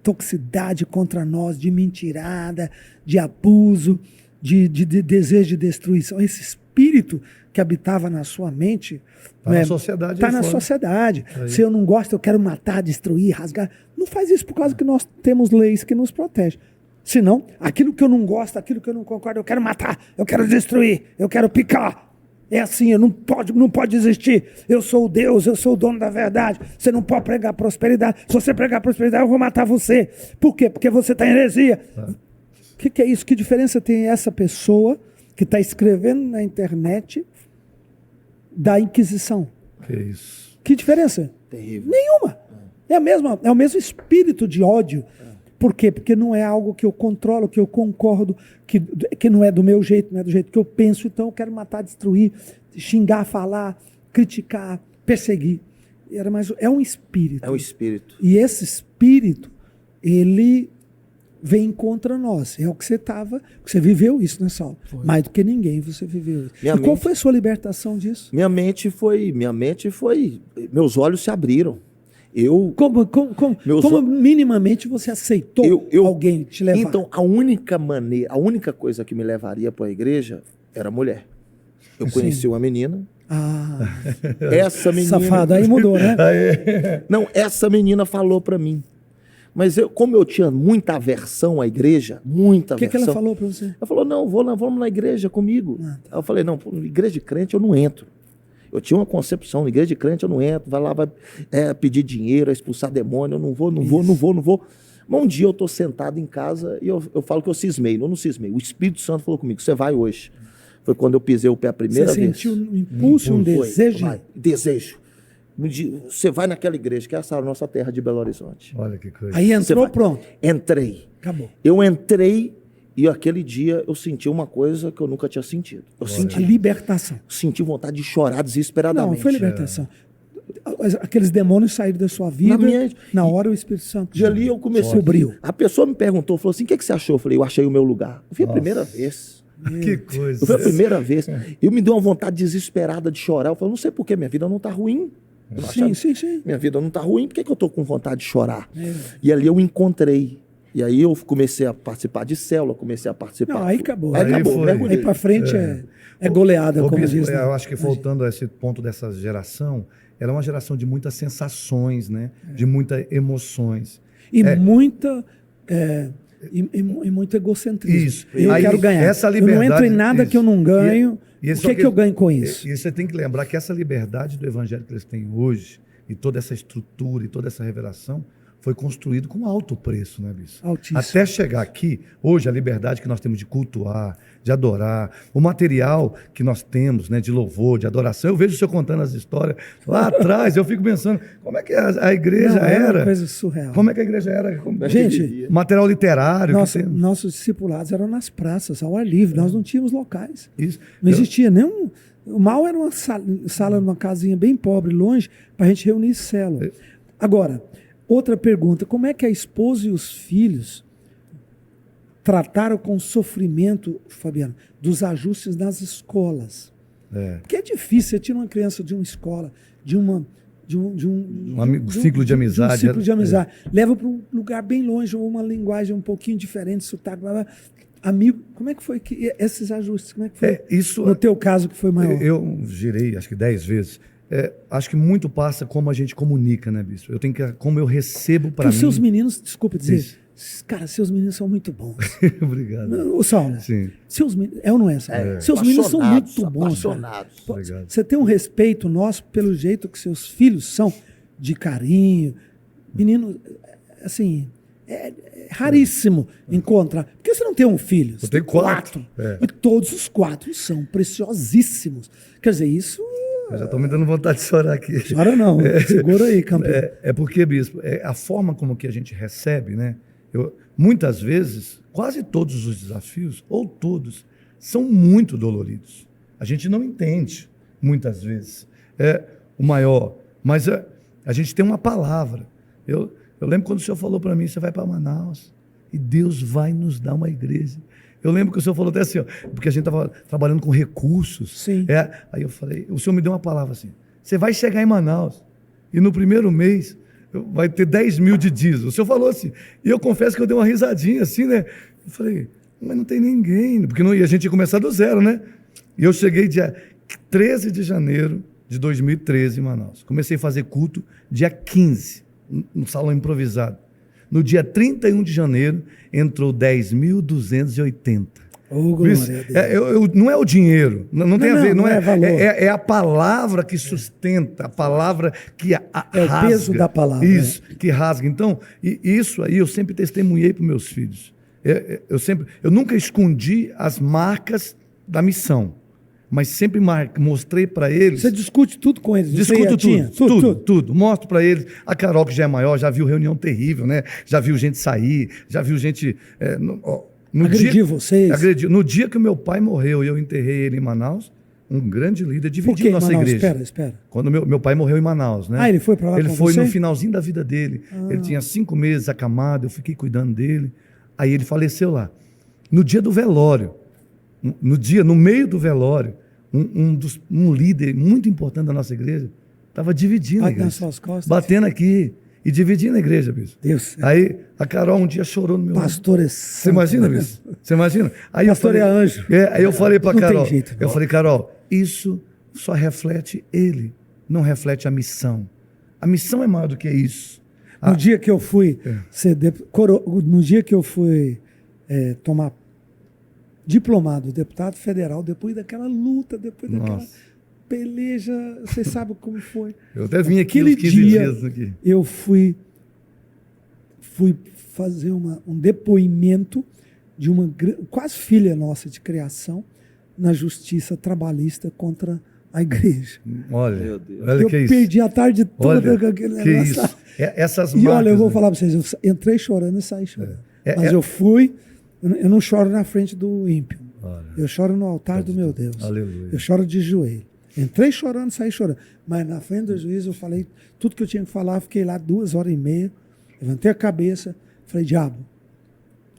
toxicidade contra nós, de mentirada, de abuso, de desejo de destruição. Esse espírito que habitava na sua mente... Está na sociedade. Está na sociedade. Se eu não gosto, eu quero matar, destruir, rasgar. Não faz isso por causa que nós temos leis que nos protegem. Senão, aquilo que eu não gosto, aquilo que eu não concordo, eu quero matar, eu quero destruir, eu quero picar. É assim, não pode existir. Eu sou o Deus, eu sou o dono da verdade. Você não pode pregar prosperidade. Se você pregar prosperidade, eu vou matar você. Por quê? Porque você está em heresia. O que é isso? Que diferença tem essa pessoa que está escrevendo na internet da Inquisição? Que isso. Que diferença? Terrível. Nenhuma. É o mesmo espírito de ódio. Por quê? Porque não é algo que eu controlo, que eu concordo, que não é do meu jeito, não é do jeito que eu penso, então eu quero matar, destruir, xingar, falar, criticar, perseguir. É um espírito. É um espírito. E esse espírito, ele vem contra nós. É o que você viveu isso, né, Saulo? Mais do que ninguém você viveu isso. Qual foi a sua libertação disso? Minha mente foi, meus olhos se abriram. Como minimamente você aceitou alguém te levar? Então, a única coisa que me levaria para a igreja era mulher. Eu conheci uma menina. Essa menina... Safada, aí mudou, né? Não, essa menina falou para mim. Mas como eu tinha muita aversão à igreja, muita aversão... O que ela falou para você? Ela falou, não, vamos na igreja comigo. Eu falei, não, igreja de crente eu não entro. Eu tinha uma concepção, igreja de crente eu não entro, vai lá, vai pedir dinheiro, expulsar demônio, eu não vou. Mas um dia eu estou sentado em casa e eu falo que eu cismei, não cismei. O Espírito Santo falou comigo, você vai hoje. Foi quando eu pisei o pé a primeira vez. Você sentiu um impulso, um desejo? Vai, desejo. Você vai naquela igreja, que é essa nossa terra de Belo Horizonte. Olha que coisa. Aí entrou, pronto. Entrei. Acabou. Eu entrei e aquele dia eu senti uma coisa que eu nunca tinha sentido. Eu senti a libertação. Senti vontade de chorar desesperadamente. Não, foi libertação. Aqueles demônios saíram da sua vida, na hora o Espírito Santo... De ali eu comecei... Cobriu. A pessoa me perguntou, falou assim, o que você achou? Eu falei, eu achei o meu lugar. Eu fui a primeira vez. Que coisa. Foi a primeira vez. Eu me deu uma vontade desesperada de chorar. Eu falei, não sei porquê, minha vida não está ruim. Sim. Minha vida não está ruim, por que eu estou com vontade de chorar? E ali eu encontrei. E aí eu comecei a participar de célula, comecei a participar. Não, aí acabou. Mergulhei. Aí para frente é goleada, como Bispo, diz. Né? Eu acho que voltando a esse ponto dessa geração, ela é uma geração de muitas sensações, né? De muitas emoções. E muita e muito egocentrismo. Isso. Eu Aí, quero ganhar. essa Eu não entro liberdade- em nada isso. que eu não ganho. E O que é que eu ganho com isso? E você tem que lembrar que essa liberdade do evangelho que eles têm hoje, e toda essa estrutura e toda essa revelação, foi construído com alto preço, né, Bispo? Altíssimo. Até chegar aqui, hoje, a liberdade que nós temos de cultuar, de adorar, o material que nós temos, né, de louvor, de adoração. Eu vejo o senhor contando as histórias lá atrás, eu fico pensando, como é que a igreja Não, era? uma coisa surreal. Como é que a igreja era? Gente, Material literário. que tem- nossos discipulados eram nas praças, ao ar livre. Nós não tínhamos locais. Isso. Não existia nenhum. O mal era uma sala numa casinha bem pobre, longe, para a gente reunir célula. Agora, outra pergunta: como é que a esposa e os filhos trataram com o sofrimento, Fabiano, dos ajustes nas escolas? Porque é difícil, você tira uma criança de uma escola, de um ciclo de amizade. ciclo de amizade. Leva para um lugar bem longe, ou uma linguagem um pouquinho diferente, sotaque, blá, blá. Amigo, como é que foi que esses ajustes? Como é que foi? No teu caso, que foi maior? Eu girei, acho que 10 vezes. Acho que muito passa como a gente comunica, né, Bispo? Eu tenho que, como eu recebo para mim. Os seus meninos, desculpa dizer, Isso. cara, seus meninos são muito bons. Obrigado. Ô, Saulo, Sim. seus meninos, é ou não é, Saulo? Seus meninos são muito bons. Apaixonados. Pô, Obrigado. você tem um respeito nosso pelo jeito que seus filhos são, de carinho. Menino, assim, é raríssimo encontrar. Porque você não tem um filho, você Eu tenho tem 4. E todos os 4 são preciosíssimos. Quer dizer, isso... Eu já estou me dando vontade de chorar aqui. Chora não, segura aí, campeão. É porque, Bispo, a forma como que a gente recebe, né? Muitas vezes, quase todos os desafios, ou todos, são muito doloridos. A gente não entende, muitas vezes. O maior. Mas a gente tem uma palavra. Eu lembro quando o senhor falou para mim, você vai para Manaus e Deus vai nos dar uma igreja. Eu lembro que o senhor falou até assim, ó, porque a gente estava trabalhando com recursos. Sim. Aí eu falei, o senhor me deu uma palavra assim, você vai chegar em Manaus e no primeiro mês vai ter 10 mil de diesel. O senhor falou assim, e eu confesso que eu dei uma risadinha assim, né? Eu falei, mas não tem ninguém, porque a gente ia começar do zero, né? E eu cheguei dia 13 de janeiro de 2013 em Manaus. Comecei a fazer culto dia 15, no salão improvisado. No dia 31 de janeiro, entrou 10.280. Oh, glória a Deus. Não é o dinheiro, não tem a ver, não é valor. É a palavra que sustenta, a palavra que rasga. O peso da palavra. Isso, que rasga. Então, isso aí eu sempre testemunhei para os meus filhos. Eu nunca escondi as marcas da missão, mas sempre mostrei para eles. Você discute tudo com eles? Discuto tudo. Mostro para eles. A Carol, que já é maior, já viu reunião terrível, né? Já viu gente sair, já viu gente... agredir vocês? Agrediu. No dia que o meu pai morreu e eu enterrei ele em Manaus, um grande líder dividiu nossa igreja. Espera. Quando meu pai morreu em Manaus, né? Ele foi para lá Ele com foi você? no finalzinho da vida dele. Ele tinha 5 meses acamado, eu fiquei cuidando dele. Aí ele faleceu lá. No dia do velório, no meio do velório, um líder muito importante da nossa igreja estava dividindo a igreja. Nas suas costas. Batendo aqui e dividindo a igreja, bispo. Deus. Aí a Carol um dia chorou no meu Pastor é Você imagina, bispo? Você imagina? Aí Pastor é anjo. Aí eu falei para Não tem Carol, jeito. eu falei, Carol, isso só reflete ele, não reflete a missão. A missão é maior do que isso. No dia que eu fui no dia que eu fui tomar diplomado, deputado federal, depois daquela luta, depois daquela peleja, você sabe como foi. Eu até vim aqui Aquele uns 15 dia, dias aqui. eu fui fazer um depoimento de uma quase filha nossa de criação na justiça trabalhista contra a igreja. Olha, Meu Deus. olha Eu que é isso. perdi a tarde toda Olha, com aquele que negócio. isso. Essas E olha, eu vou marcas, falar para vocês, eu entrei chorando e saí chorando. Mas é- eu fui, eu não choro na frente do ímpio. Olha. Eu choro no altar do meu Deus. Aleluia. Eu choro de joelho. Entrei chorando, saí chorando. Mas na frente do juiz eu falei tudo que eu tinha que falar, fiquei lá 2h30, levantei a cabeça, falei, diabo,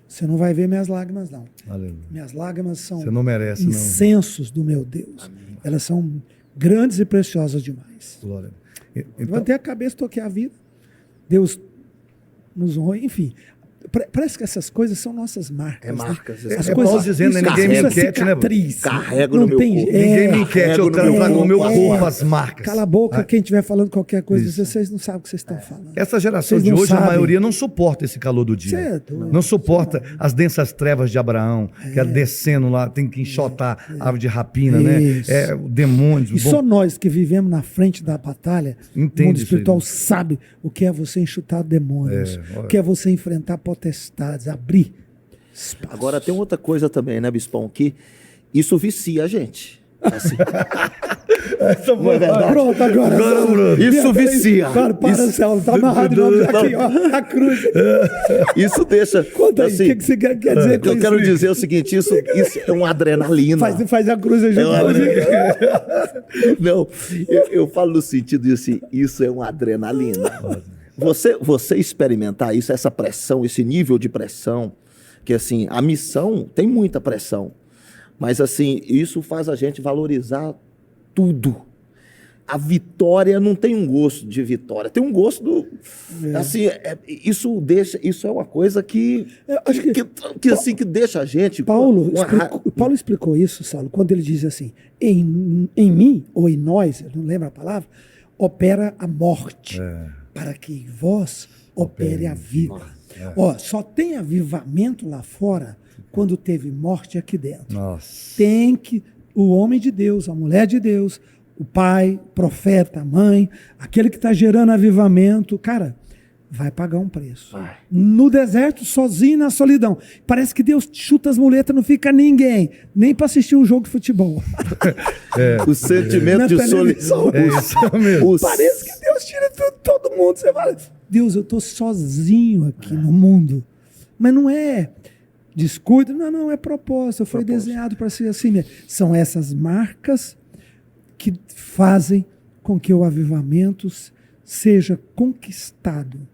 você não vai ver minhas lágrimas, não. Aleluia. Minhas lágrimas são Você não merece, não. incensos do meu Deus. Elas são grandes e preciosas demais. Glória. Então, Levantei a cabeça, toquei a vida. Deus nos honrou, enfim. Parece que essas coisas são nossas marcas. É marcas. Né? As coisas, Paulo dizendo, né? Ninguém me enquete, né? Carrego no meu corpo. Ninguém me enquete, eu trago no meu corpo as marcas. Cala a boca, quem estiver falando qualquer coisa, vocês não sabem o que vocês estão falando. Essa geração Vocês de não hoje, a sabem. maioria não suporta esse calor do dia. Certo. Não suporta as densas trevas de Abraão, que é descendo lá, tem que enxotar a ave de rapina, Isso. né? Demônios. E só nós que vivemos na frente da batalha, Entende o mundo isso aí, espiritual né? sabe o que é você enxutar demônios, o que é você enfrentar potestades, abrir espaço. Agora tem outra coisa também, né, Bispão? Que isso vicia a gente. Assim. Não é verdade? Pronto, agora. Bruno. Isso vicia. Para, Celso, tá amarrado em nome aqui, ó, a cruz. Isso deixa. Conta aí, assim, o que você quer dizer com eu isso? quero dizer o seguinte: isso é uma adrenalina. Faz a cruz aí, Não, eu falo no sentido de assim, isso é uma adrenalina. Você experimentar isso, essa pressão, esse nível de pressão, que assim, a missão tem muita pressão, mas assim, isso faz a gente valorizar tudo. A vitória não tem um gosto de vitória, tem um gosto do... Assim, isso é uma coisa que deixa a gente... Paulo explicou isso, Saulo, quando ele diz assim, em mim, ou em nós, eu não lembro a palavra, opera a morte, para que em vós opere a vida. Ó, só tem avivamento lá fora quando teve morte aqui dentro. Nossa. Tem que o homem de Deus, a mulher de Deus, o pai, o profeta, a mãe, aquele que está gerando avivamento, cara, vai pagar um preço. No deserto, sozinho, na solidão. Parece que Deus chuta as muletas, não fica ninguém, nem para assistir um jogo de futebol. O sentimento de solidão. É isso mesmo. Parece que Deus tira todo mundo. Você fala, Deus, eu estou sozinho aqui no mundo. Mas não é descuido, não, é propósito, foi desenhado para ser assim mesmo. São essas marcas que fazem com que o avivamento seja conquistado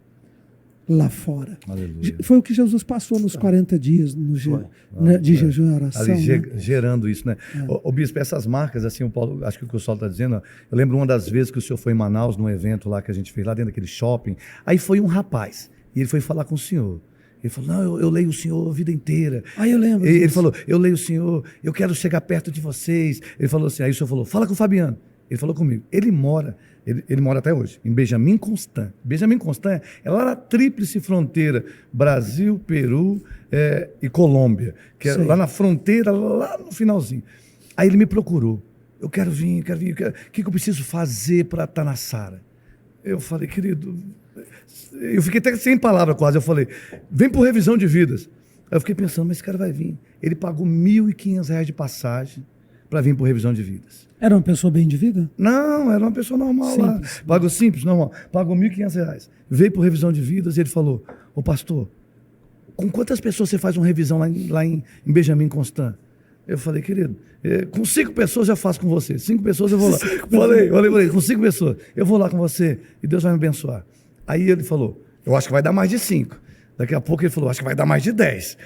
lá fora. Aleluia. Foi o que Jesus passou nos 40 dias de jejum e oração. Ali né? gerando isso, né? O bispo, essas marcas, assim, o Paulo, acho que o que o Saulo está dizendo, eu lembro uma das vezes que o senhor foi em Manaus, num evento lá que a gente fez, lá dentro daquele shopping, aí foi um rapaz, e ele foi falar com o senhor. Ele falou, não, eu leio o senhor a vida inteira. Eu lembro Ele disso. falou, eu leio o senhor, eu quero chegar perto de vocês. Ele falou assim, aí o senhor falou, fala com o Fabiano. Ele falou comigo, ele mora até hoje, em Benjamin Constant. Benjamin Constant é lá na tríplice fronteira, Brasil, Peru e Colômbia, que é lá na fronteira, lá no finalzinho. Aí ele me procurou, eu quero vir, o que eu preciso fazer para estar na Sara? Eu falei, querido, eu fiquei até sem palavra quase, eu falei, vem por revisão de vidas. Aí eu fiquei pensando, mas esse cara vai vir. Ele pagou R$ 1.500 de passagem para vir por revisão de vidas. Era uma pessoa bem de vida? Não, era uma pessoa normal Simples. lá. Pagou simples, normal. Pagou R$ 1.500. Veio por revisão de vidas e ele falou, ô pastor, com quantas pessoas você faz uma revisão lá em Benjamin Constant? Eu falei, querido, com 5 pessoas eu faço com você. 5 pessoas eu vou lá. Falei, com 5 pessoas, eu vou lá com você e Deus vai me abençoar. Aí ele falou, eu acho que vai dar mais de 5. Daqui a pouco ele falou, acho que vai dar mais de 10.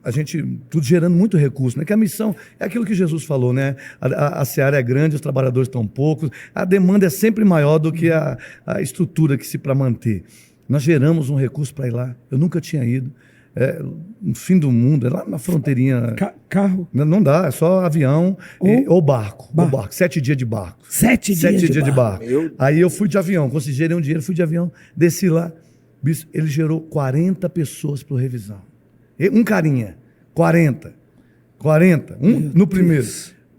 A gente, tudo gerando muito recurso, né? Que a missão é aquilo que Jesus falou, né? A seara é grande, os trabalhadores estão poucos, a demanda é sempre maior do que a estrutura que se para manter. Nós geramos um recurso para ir lá, eu nunca tinha ido, no fim do mundo, é lá na fronteirinha. Carro? Não dá, é só avião ou barco. 7 dias de barco. 7 dias de barco. Aí eu fui de avião, consegui gerar um dinheiro, fui de avião, desci lá, ele gerou 40 pessoas para revisão. Um carinha, 40, no primeiro.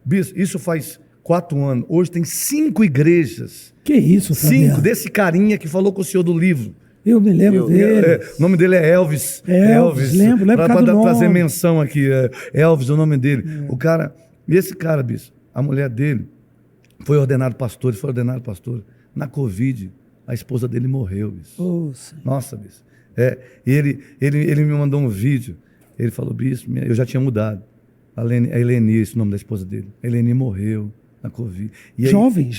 Bispo, isso faz 4 anos. Hoje tem 5 igrejas. Que isso, Fabiano? 5 desse carinha que falou com o senhor do livro. Eu me lembro dele. O nome dele é Elvis. Lembro Para trazer menção aqui. Elvis é o nome dele. O cara, e esse cara, bispo, a mulher dele foi ordenado pastor, na Covid, a esposa dele morreu, bispo. Nossa, bispo. E ele me mandou um vídeo. Ele falou, bispo, eu já tinha mudado. A Eleni, esse é o nome da esposa dele. A Eleni morreu na Covid. E aí, jovem.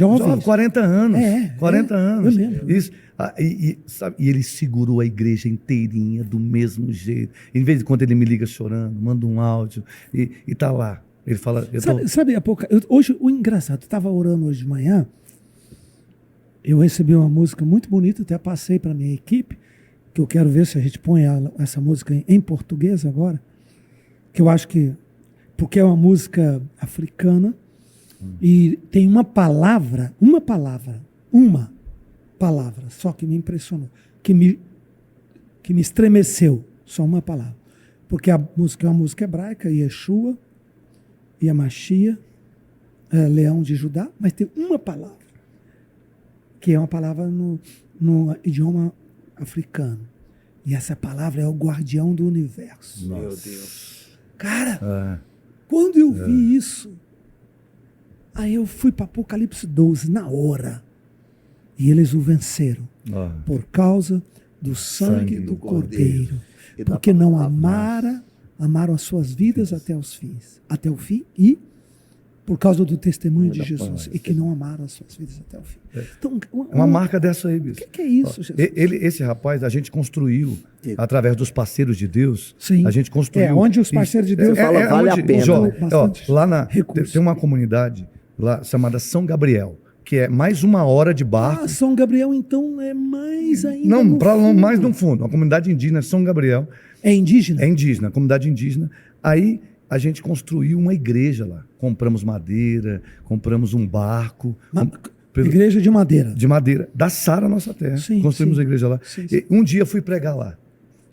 40 anos. 40 anos. Eu lembro. Isso. E ele segurou a igreja inteirinha do mesmo jeito. Em vez de quando ele me liga chorando, manda um áudio e tá lá. Ele fala... Sabe há pouco... Hoje, o engraçado, eu estava orando hoje de manhã, eu recebi uma música muito bonita, até passei para minha equipe, que eu quero ver se a gente põe essa música em português agora, que eu acho que, porque é uma música africana, e tem uma palavra, só que me impressionou, que me estremeceu, só uma palavra. Porque a música é uma música hebraica, Yeshua, Yamashia, Leão de Judá, mas tem uma palavra, que é uma palavra no idioma africano. E essa palavra é o guardião do universo. Nossa. Meu Deus. Cara, quando eu vi isso, aí eu fui para Apocalipse 12, na hora. E eles o venceram. Por causa do sangue do Cordeiro. Porque não amaram as suas vidas até o fim. E por causa do testemunho de Jesus. E que não amaram as suas vidas até o fim. Então, uma marca dessa aí, bispo. O que é isso, Jesus? Esse rapaz, a gente construiu, através dos parceiros de Deus, Sim. a gente construiu... onde os parceiros de Deus... fala, vale a pena. Lá tem uma comunidade lá chamada São Gabriel, que é mais 1 hora de barco. São Gabriel, então, é mais ainda Não, mais no fundo. Uma comunidade indígena, São Gabriel. É indígena? É indígena, comunidade indígena. Aí a gente construiu uma igreja lá. Compramos madeira, compramos um barco. Igreja de madeira. De madeira. Da Sara, nossa terra. Sim, construímos sim. a igreja lá. Sim. E um dia fui pregar lá.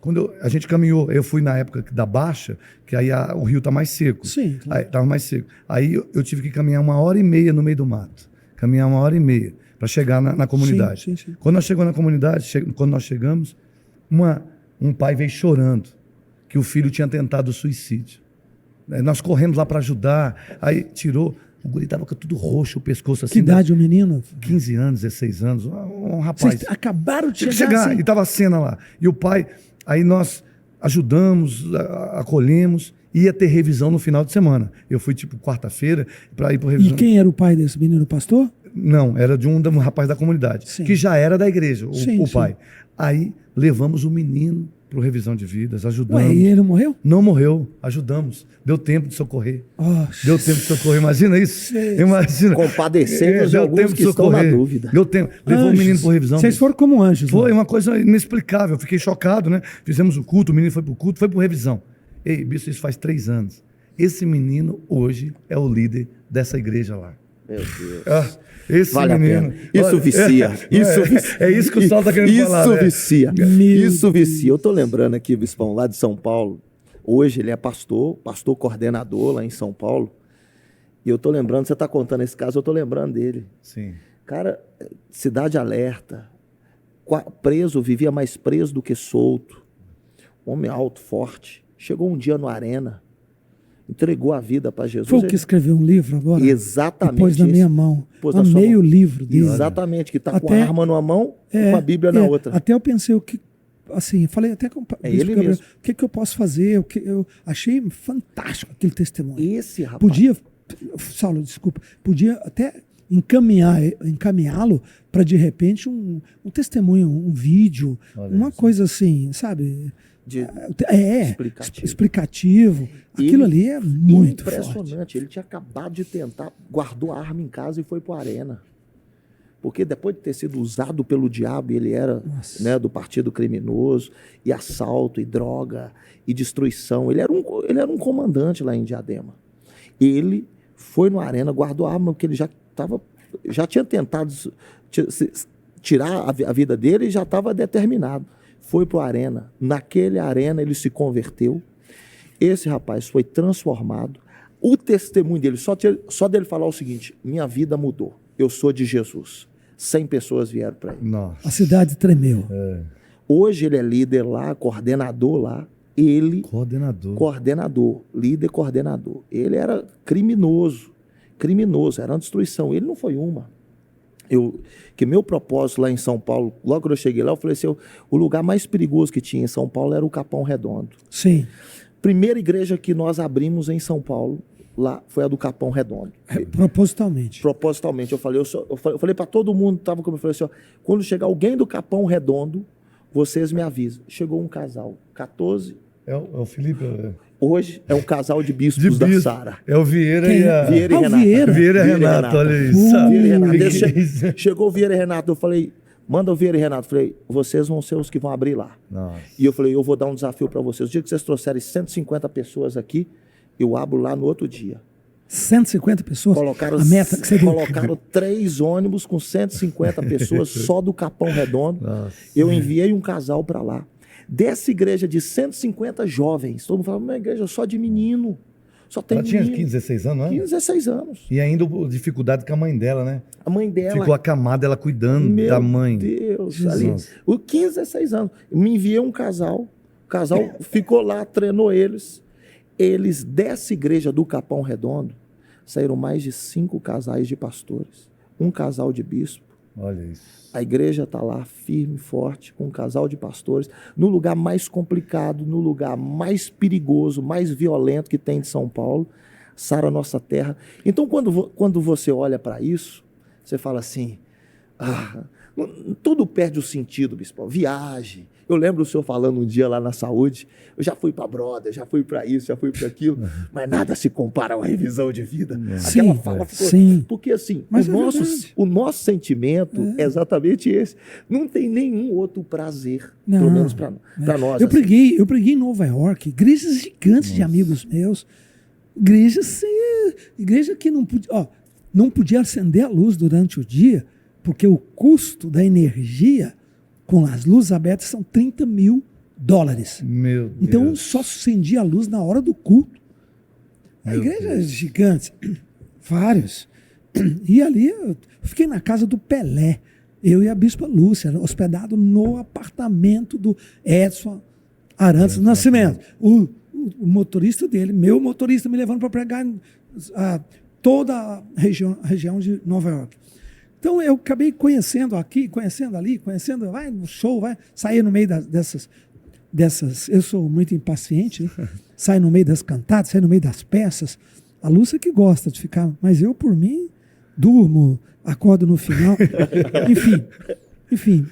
Quando a gente caminhou, eu fui na época da Baixa, que aí o rio tá mais seco. Sim, claro. Aí tava mais seco. Aí eu tive que caminhar 1h30 no meio do mato. Caminhar 1h30 para chegar na comunidade. Sim. Quando nós chegamos na comunidade, quando nós chegamos, um pai veio chorando que o filho tinha tentado suicídio. Nós corremos lá para ajudar, aí tirou, o guri estava com tudo roxo, o pescoço assim. Que idade o menino? 15 anos, 16 anos, um rapaz. Vocês acabaram de Tinha que chegar chegar, assim. e estava a cena lá. E o pai, aí nós ajudamos, acolhemos, ia ter revisão no final de semana. Eu fui tipo quarta-feira para ir para revisão. E quem era o pai desse menino, pastor? Não, era de um rapaz da comunidade, Sim. que já era da igreja, Sim. pai. Aí levamos o menino para revisão de vidas, ajudamos. E ele morreu? Não morreu, ajudamos. Deu tempo de socorrer. Deu tempo de socorrer, imagina isso? Imagina. Compadecendo de alguns que estão na dúvida. Deu tempo. Levou o menino para revisão. Vocês foram como anjos. Foi uma coisa inexplicável. Eu fiquei chocado, né? Fizemos o culto, o menino foi para o culto, foi para revisão. Ei, bicho, isso faz 3 anos. Esse menino hoje é o líder dessa igreja lá. Meu Deus. Esse vale menino. A pena. Isso vicia. É isso que o Saulo está querendo falar. Isso vicia. Isso vicia. Eu estou lembrando aqui, Bispão, lá de São Paulo. Hoje ele é pastor coordenador lá em São Paulo. E eu estou lembrando, você está contando esse caso, eu estou lembrando dele. Sim. Cara, cidade alerta. Preso, vivia mais preso do que solto. Homem alto, forte. Chegou um dia no Arena. Entregou a vida para Jesus. Foi o que escreveu um livro agora? Exatamente. Pôs na minha mão. Amei o livro dele. Exatamente, que está com a arma numa mão e com a Bíblia na outra. Até eu pensei, eu falei até com o ele Gabriel, mesmo. o que eu posso fazer? Eu achei fantástico aquele testemunho. Esse rapaz. Saulo, desculpa, podia até encaminhá-lo para, de repente, um testemunho, um vídeo, uma coisa assim, sabe? Explicativo. Aquilo ali é muito impressionante. Forte. Ele tinha acabado de tentar, guardou a arma em casa e foi para a Arena. Porque depois de ter sido usado pelo diabo, ele era, né, do partido criminoso, e assalto, e droga, e destruição. Ele era um comandante lá em Diadema. Ele foi no Arena, guardou a arma, porque ele já tinha tentado tirar a vida dele e já estava determinado. Foi para o Arena. Naquele Arena ele se converteu. Esse rapaz foi transformado. O testemunho dele, só dele falar o seguinte: minha vida mudou. Eu sou de Jesus. 100 pessoas vieram para ele. Nossa. A cidade tremeu. Hoje ele é líder lá, coordenador lá. Líder coordenador. Ele era criminoso, era uma destruição. Ele não foi uma. Que meu propósito lá em São Paulo, logo quando eu cheguei lá, eu falei assim, o lugar mais perigoso que tinha em São Paulo era o Capão Redondo. Sim. Primeira igreja que nós abrimos em São Paulo, lá, foi a do Capão Redondo. Propositalmente. Eu falei para todo mundo que estava comigo, eu falei assim, quando chegar alguém do Capão Redondo, vocês me avisam. Chegou um casal, 14... É o Felipe... Hoje é um casal de bispos da Sara. É o Vieira e a... Vieira e Renata. Vieira e Renata, olha isso. Vieira e Renata. Chegou o Vieira e Renata, eu falei, Manda o Vieira e Renato. Falei, vocês vão ser os que vão abrir lá. Nossa. E eu falei, eu vou dar um desafio para vocês. O dia que vocês trouxerem 150 pessoas aqui, eu abro lá no outro dia. 150 pessoas? Colocaram, a meta que você deu. colocaram 3 ônibus com 150 pessoas só do Capão Redondo. Nossa. Eu enviei um casal para lá. Dessa igreja de 150 jovens, todo mundo falava, uma igreja só de menino. Só tem Ela tinha menino. 15, 16 anos, né? 15, 16 anos. E ainda dificuldade com a mãe dela, né? A mãe dela... Ficou acamada, ela cuidando Meu da mãe. Deus, ali, o 15, 16 anos. Eu me enviei um casal, o casal ficou lá, treinou eles. Eles, dessa igreja do Capão Redondo, saíram mais de 5 casais de pastores, um casal de bispo. Olha isso. A igreja está lá firme, forte, com um casal de pastores, no lugar mais complicado, no lugar mais perigoso, mais violento que tem de São Paulo, sara nossa terra. Então, quando você olha para isso, você fala assim, tudo perde o sentido, bispo. Viagem. Eu lembro o senhor falando um dia lá na saúde, eu já fui para Brother, já fui para isso, já fui para aquilo, mas nada se compara a uma revisão de vida. Aquela fala ficou... Sim. Porque assim, Mas o nosso sentimento é exatamente esse. Não tem nenhum outro prazer, Não, pelo menos para nós. Eu assim. preguei em Nova York, igrejas gigantes de amigos meus, igreja que não podia acender a luz durante o dia, porque o custo da energia com as luzes abertas são $30 mil. Meu Deus. Então só acendia a luz na hora do culto. A igreja é gigante, vários. E ali eu fiquei na casa do Pelé, eu e a Bispa Lúcia, hospedado no apartamento do Edson Arantes do Nascimento. O motorista dele, meu motorista, me levando para pregar toda a região de Nova York. Então eu acabei conhecendo aqui, conhecendo ali, vai no show, sair no meio dessas. Eu sou muito impaciente, né? Sai no meio das cantadas, sai no meio das peças. A Lúcia que gosta de ficar, mas eu, por mim, durmo, acordo no final. Enfim.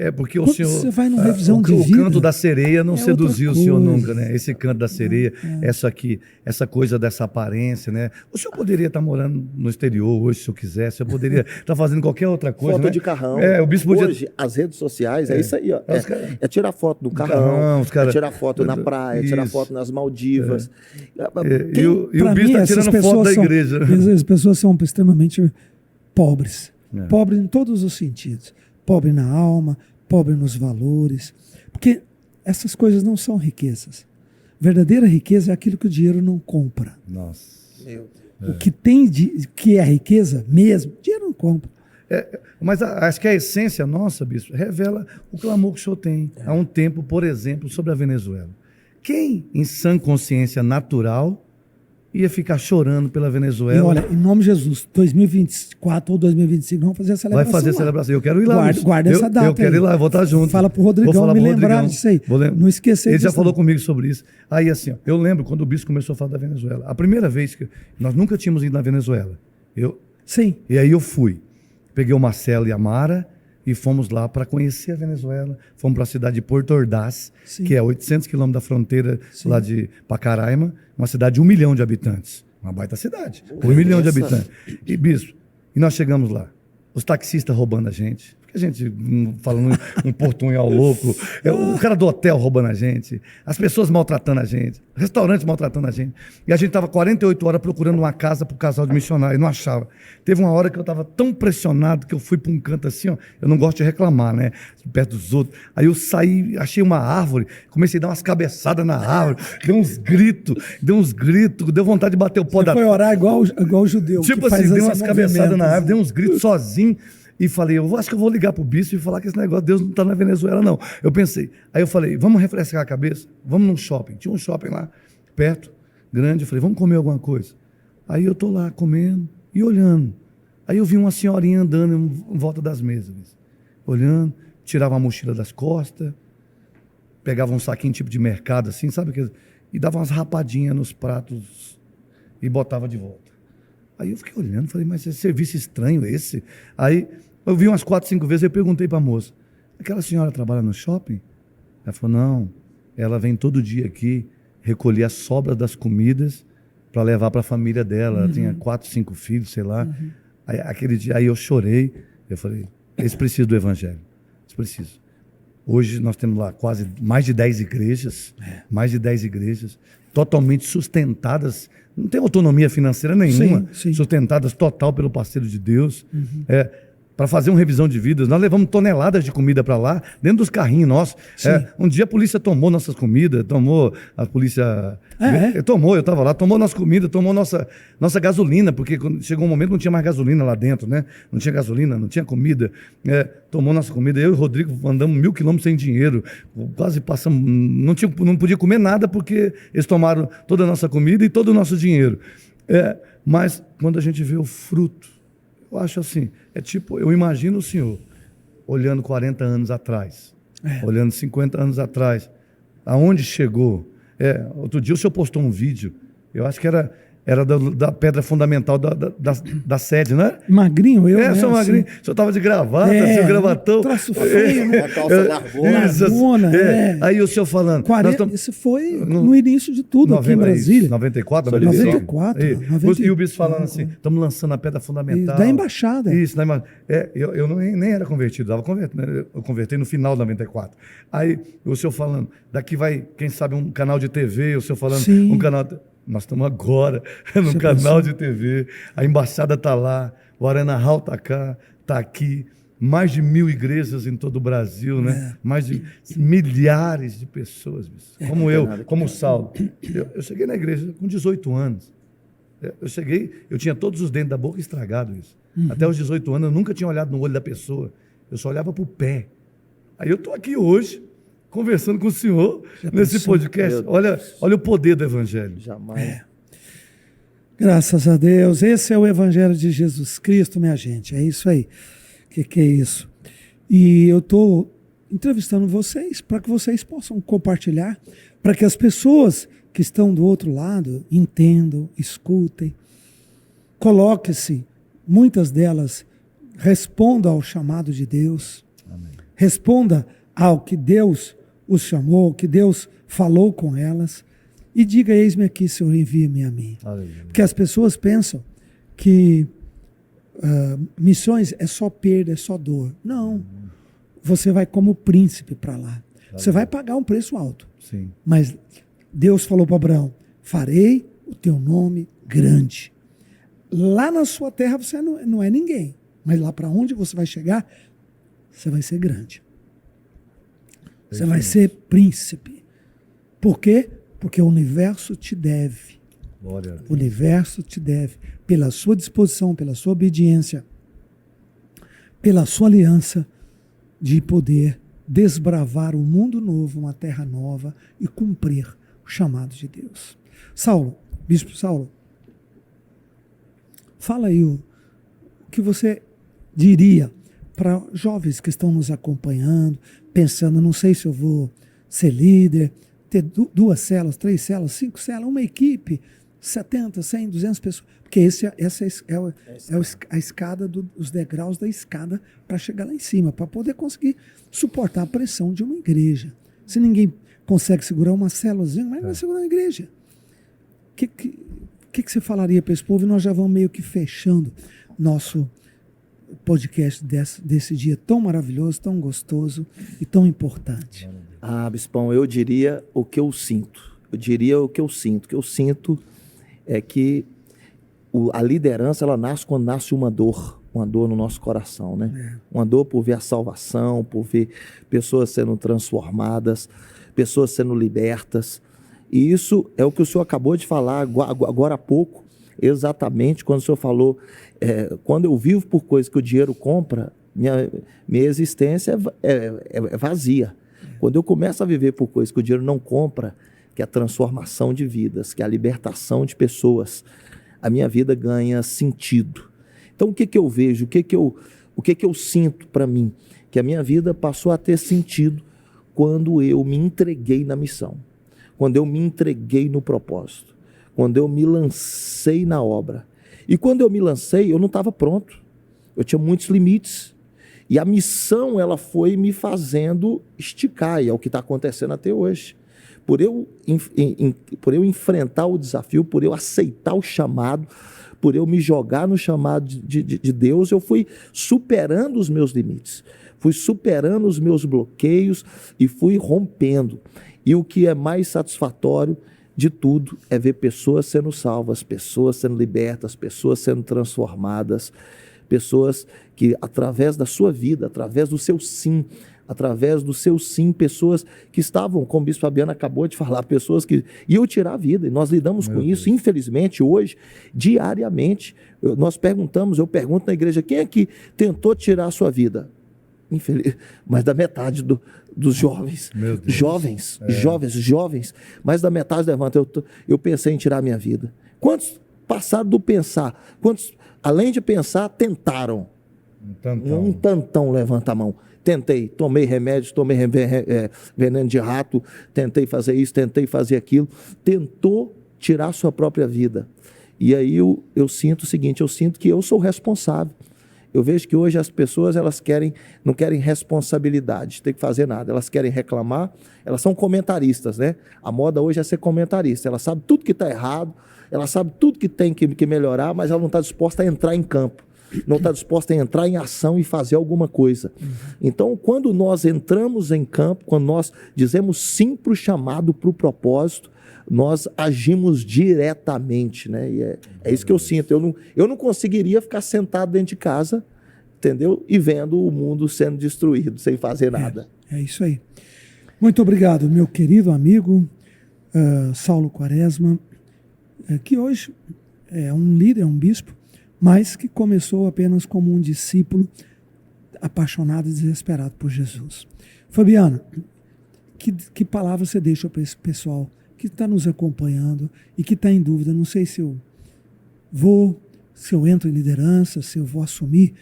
É, porque o Quando senhor... você vai numa revisão de o vida, canto da sereia não é seduziu o outra senhor coisa. nunca, né? Esse canto da sereia, essa coisa dessa aparência, né? O senhor poderia estar morando no exterior hoje, se o quiser. O senhor poderia estar fazendo qualquer outra coisa, Foto né? de carrão. O bispo podia... Hoje, as redes sociais, é isso aí, ó. É tirar foto do carrão, carrão, os cara... é tirar foto na praia, tirar Isso. foto nas Maldivas. E o bispo está tirando foto da igreja. As pessoas são extremamente pobres. É. Pobre em todos os sentidos. Pobre na alma, pobre nos valores. Porque essas coisas não são riquezas. Verdadeira riqueza é aquilo que o dinheiro não compra. Nossa. Meu O que tem que é riqueza mesmo, dinheiro não compra. Mas acho que a essência nossa, bispo, revela o clamor que o senhor tem há um tempo, por exemplo, sobre a Venezuela. Quem, em sã consciência natural, ia ficar chorando pela Venezuela? E olha, em nome de Jesus, 2024 ou 2025, vamos fazer a celebração. Vai fazer a lá. celebração. Eu quero ir lá. Guarda essa data. Eu quero ir lá, eu vou estar junto. Fala pro Rodrigão me lembrar disso aí. Não esquecer Ele disso. já falou comigo sobre isso. Aí assim, ó, eu lembro quando o bispo começou a falar da Venezuela. A primeira vez que nós nunca tínhamos ido na Venezuela. Sim. E aí eu fui. Peguei o Marcelo e a Mara e fomos lá para conhecer a Venezuela. Fomos para a cidade de Porto Ordaz, Sim. que é a 800 quilômetros da fronteira Sim. lá de Pacaraima, uma cidade de 1 milhão de habitantes. Uma baita cidade. 1 milhão de habitantes. E, bispo, e nós chegamos lá. Os taxistas roubando a gente. Porque a gente, falando um portunhol louco, o cara do hotel roubando a gente, as pessoas maltratando a gente, restaurantes maltratando a gente. E a gente estava 48 horas procurando uma casa para o casal de missionários, e não achava. Teve uma hora que eu estava tão pressionado que eu fui para um canto assim, ó, eu não gosto de reclamar, né? Perto dos outros. Aí eu saí, achei uma árvore, comecei a dar umas cabeçadas na árvore, deu uns gritos, deu vontade de bater o pó da... Foi orar igual o judeu. Tipo que faz assim, deu esse umas cabeçadas na movimento, árvore, deu uns gritos sozinho. E falei, acho que eu vou ligar pro bispo e falar que esse negócio, Deus não está na Venezuela, não. Eu pensei. Aí eu falei, vamos refrescar a cabeça? Vamos num shopping. Tinha um shopping lá, perto, grande. Eu falei, vamos comer alguma coisa? Aí eu tô lá comendo e olhando. Aí eu vi uma senhorinha andando em volta das mesas. Olhando, tirava a mochila das costas, pegava um saquinho tipo de mercado, assim, sabe? E dava umas rapadinhas nos pratos e botava de volta. Aí eu fiquei olhando, falei, mas esse serviço estranho esse? Aí eu vi umas 4, 5 vezes, eu perguntei para a moça, aquela senhora trabalha no shopping? Ela falou, não, ela vem todo dia aqui recolher as sobras das comidas para levar para a família dela. Ela tinha 4, 5 filhos, sei lá. Aí, aquele dia, aí eu chorei, eu falei, eles precisam do evangelho. preciso. Hoje nós temos lá quase mais de 10 igrejas, totalmente sustentadas, não tem autonomia financeira nenhuma, Sim. sustentadas total pelo parceiro de Deus. Para fazer uma revisão de vidas, nós levamos toneladas de comida para lá, dentro dos carrinhos nossos. Um dia a polícia tomou nossas comidas, eu estava lá, tomou nossa comida, tomou nossa gasolina, porque quando chegou um momento não tinha mais gasolina lá dentro, né? Não tinha gasolina, não tinha comida. Tomou nossa comida, eu e o Rodrigo andamos 1.000 quilômetros sem dinheiro, quase passamos, não podia comer nada porque eles tomaram toda a nossa comida e todo o nosso dinheiro. Mas quando a gente vê o fruto, eu acho assim, eu imagino o senhor olhando 40 anos atrás, olhando 50 anos atrás, aonde chegou. Outro dia o senhor postou um vídeo, eu acho que era da pedra fundamental da sede, né? Magrinho, eu. Sou magrinho. O senhor estava de gravata, assim, gravatão. Traço feio, né? Uma calça largona. Aí o senhor falando. Isso foi no início de tudo, aqui em Brasília. 94, 94. E o bispo falando assim, estamos lançando a pedra fundamental. Da embaixada. Isso, da embaixada. Eu nem era convertido, eu converti no final de 94. Aí o senhor falando, daqui vai, quem sabe, um canal de TV, o senhor falando, Sim. um canal... Nós estamos agora no canal de TV, a embaixada está lá, o Arena Hall está cá, está aqui, mais de 1.000 igrejas em todo o Brasil, né? Mais de milhares de pessoas, como eu, como o Saulo. Eu cheguei na igreja com 18 anos. Eu tinha todos os dentes da boca estragados. Isso. Até os 18 anos eu nunca tinha olhado no olho da pessoa, eu só olhava para o pé. Aí eu estou aqui hoje, conversando com o senhor nesse podcast. Olha o poder do Evangelho. Jamais. Graças a Deus. Esse é o Evangelho de Jesus Cristo, minha gente. É isso aí. Que é isso? E eu estou entrevistando vocês para que vocês possam compartilhar, para que as pessoas que estão do outro lado entendam, escutem, coloquem-se, muitas delas respondam ao chamado de Deus. Amém. Responda ao que Deus os chamou, que Deus falou com elas, e diga: eis-me aqui, Senhor, envia-me a mim. Aleluia. Porque as pessoas pensam que missões é só perda, é só dor. Não. Você vai como príncipe para lá. Você vai pagar um preço alto. Sim. Mas Deus falou para Abraão: farei o teu nome grande. Lá na sua terra você não é ninguém, mas lá para onde você vai chegar, você vai ser grande. Você vai ser príncipe. Por quê? Porque o universo te deve. Glória a Deus. O universo te deve. Pela sua disposição, pela sua obediência, pela sua aliança de poder desbravar um mundo novo, uma terra nova e cumprir o chamado de Deus. Saulo, Bispo Saulo, fala aí o que você diria para jovens que estão nos acompanhando, pensando: não sei se eu vou ser líder, ter 2 células, 3 células, 5 células, uma equipe, 70, 100, 200 pessoas. Porque essa é a escada, os degraus da escada para chegar lá em cima, para poder conseguir suportar a pressão de uma igreja. Se ninguém consegue segurar uma célulazinha, mas vai segurar uma igreja. O que você falaria para esse povo? E nós já vamos meio que fechando nosso podcast desse dia tão maravilhoso, tão gostoso e tão importante. Bispão, eu diria o que eu sinto. O que eu sinto é que a liderança, ela nasce quando nasce uma dor no nosso coração, né? Uma dor por ver a salvação, por ver pessoas sendo transformadas, pessoas sendo libertas. E isso é o que o senhor acabou de falar agora há pouco, exatamente quando o senhor falou, quando eu vivo por coisas que o dinheiro compra, minha existência é vazia. Quando eu começo a viver por coisas que o dinheiro não compra, que é a transformação de vidas, que é a libertação de pessoas, a minha vida ganha sentido. Então, o que eu vejo, o que eu sinto para mim? Que a minha vida passou a ter sentido quando eu me entreguei na missão, quando eu me entreguei no propósito, quando eu me lancei na obra. E quando eu me lancei, eu não estava pronto, eu tinha muitos limites. E a missão, ela foi me fazendo esticar, e é o que está acontecendo até hoje. Por eu enfrentar o desafio, por eu aceitar o chamado, por eu me jogar no chamado de Deus, eu fui superando os meus limites. fui superando os meus bloqueios e fui rompendo. E o que é mais satisfatório de tudo é ver pessoas sendo salvas, pessoas sendo libertas, pessoas sendo transformadas, pessoas que, através da sua vida, através do seu sim, pessoas que estavam, como o Bispo Fabiano acabou de falar, pessoas que iam tirar a vida, e nós lidamos com isso, infelizmente, hoje, diariamente. Eu pergunto na igreja, quem é que tentou tirar a sua vida? Mas da metade dos jovens, jovens, mais da metade levanta, eu pensei em tirar a minha vida. Quantos passaram do pensar? Quantos, além de pensar, tentaram? Um tantão levanta a mão. Tentei, tomei remédios, veneno de rato, tentei fazer isso, tentei fazer aquilo, tentou tirar sua própria vida. E aí eu sinto o seguinte, eu sinto que eu sou responsável. Eu vejo que hoje as pessoas não querem responsabilidade, tem que fazer nada, elas querem reclamar, elas são comentaristas, né? A moda hoje é ser comentarista, ela sabe tudo que está errado, ela sabe tudo que tem que melhorar, mas ela não está disposta a entrar em campo. Não está disposta a entrar em ação e fazer alguma coisa. Então, quando nós entramos em campo, quando nós dizemos sim para o chamado, para o propósito, nós agimos diretamente, né? E é isso que eu sinto. Eu não conseguiria ficar sentado dentro de casa, entendeu? E vendo o mundo sendo destruído, sem fazer nada. É isso aí. Muito obrigado, meu querido amigo Saulo Quaresma, que hoje é um líder, um bispo, mas que começou apenas como um discípulo apaixonado e desesperado por Jesus. Fabiana, que palavra você deixa para esse pessoal que está nos acompanhando e que está em dúvida? Não sei se eu entro em liderança, se eu vou assumir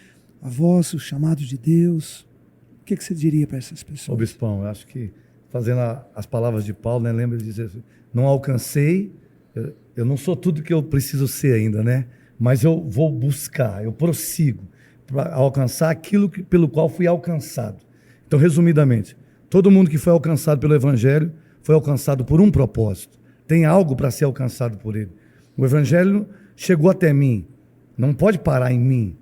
a voz, o chamado de Deus. O que você diria para essas pessoas? Ô Bispão, eu acho que, fazendo as palavras de Paulo, né, lembra de dizer assim, não alcancei, eu não sou tudo que eu preciso ser ainda, né? Mas eu vou buscar, eu prossigo para alcançar aquilo pelo qual fui alcançado. Então, resumidamente, todo mundo que foi alcançado pelo Evangelho foi alcançado por um propósito. Tem algo para ser alcançado por ele. O Evangelho chegou até mim, não pode parar em mim.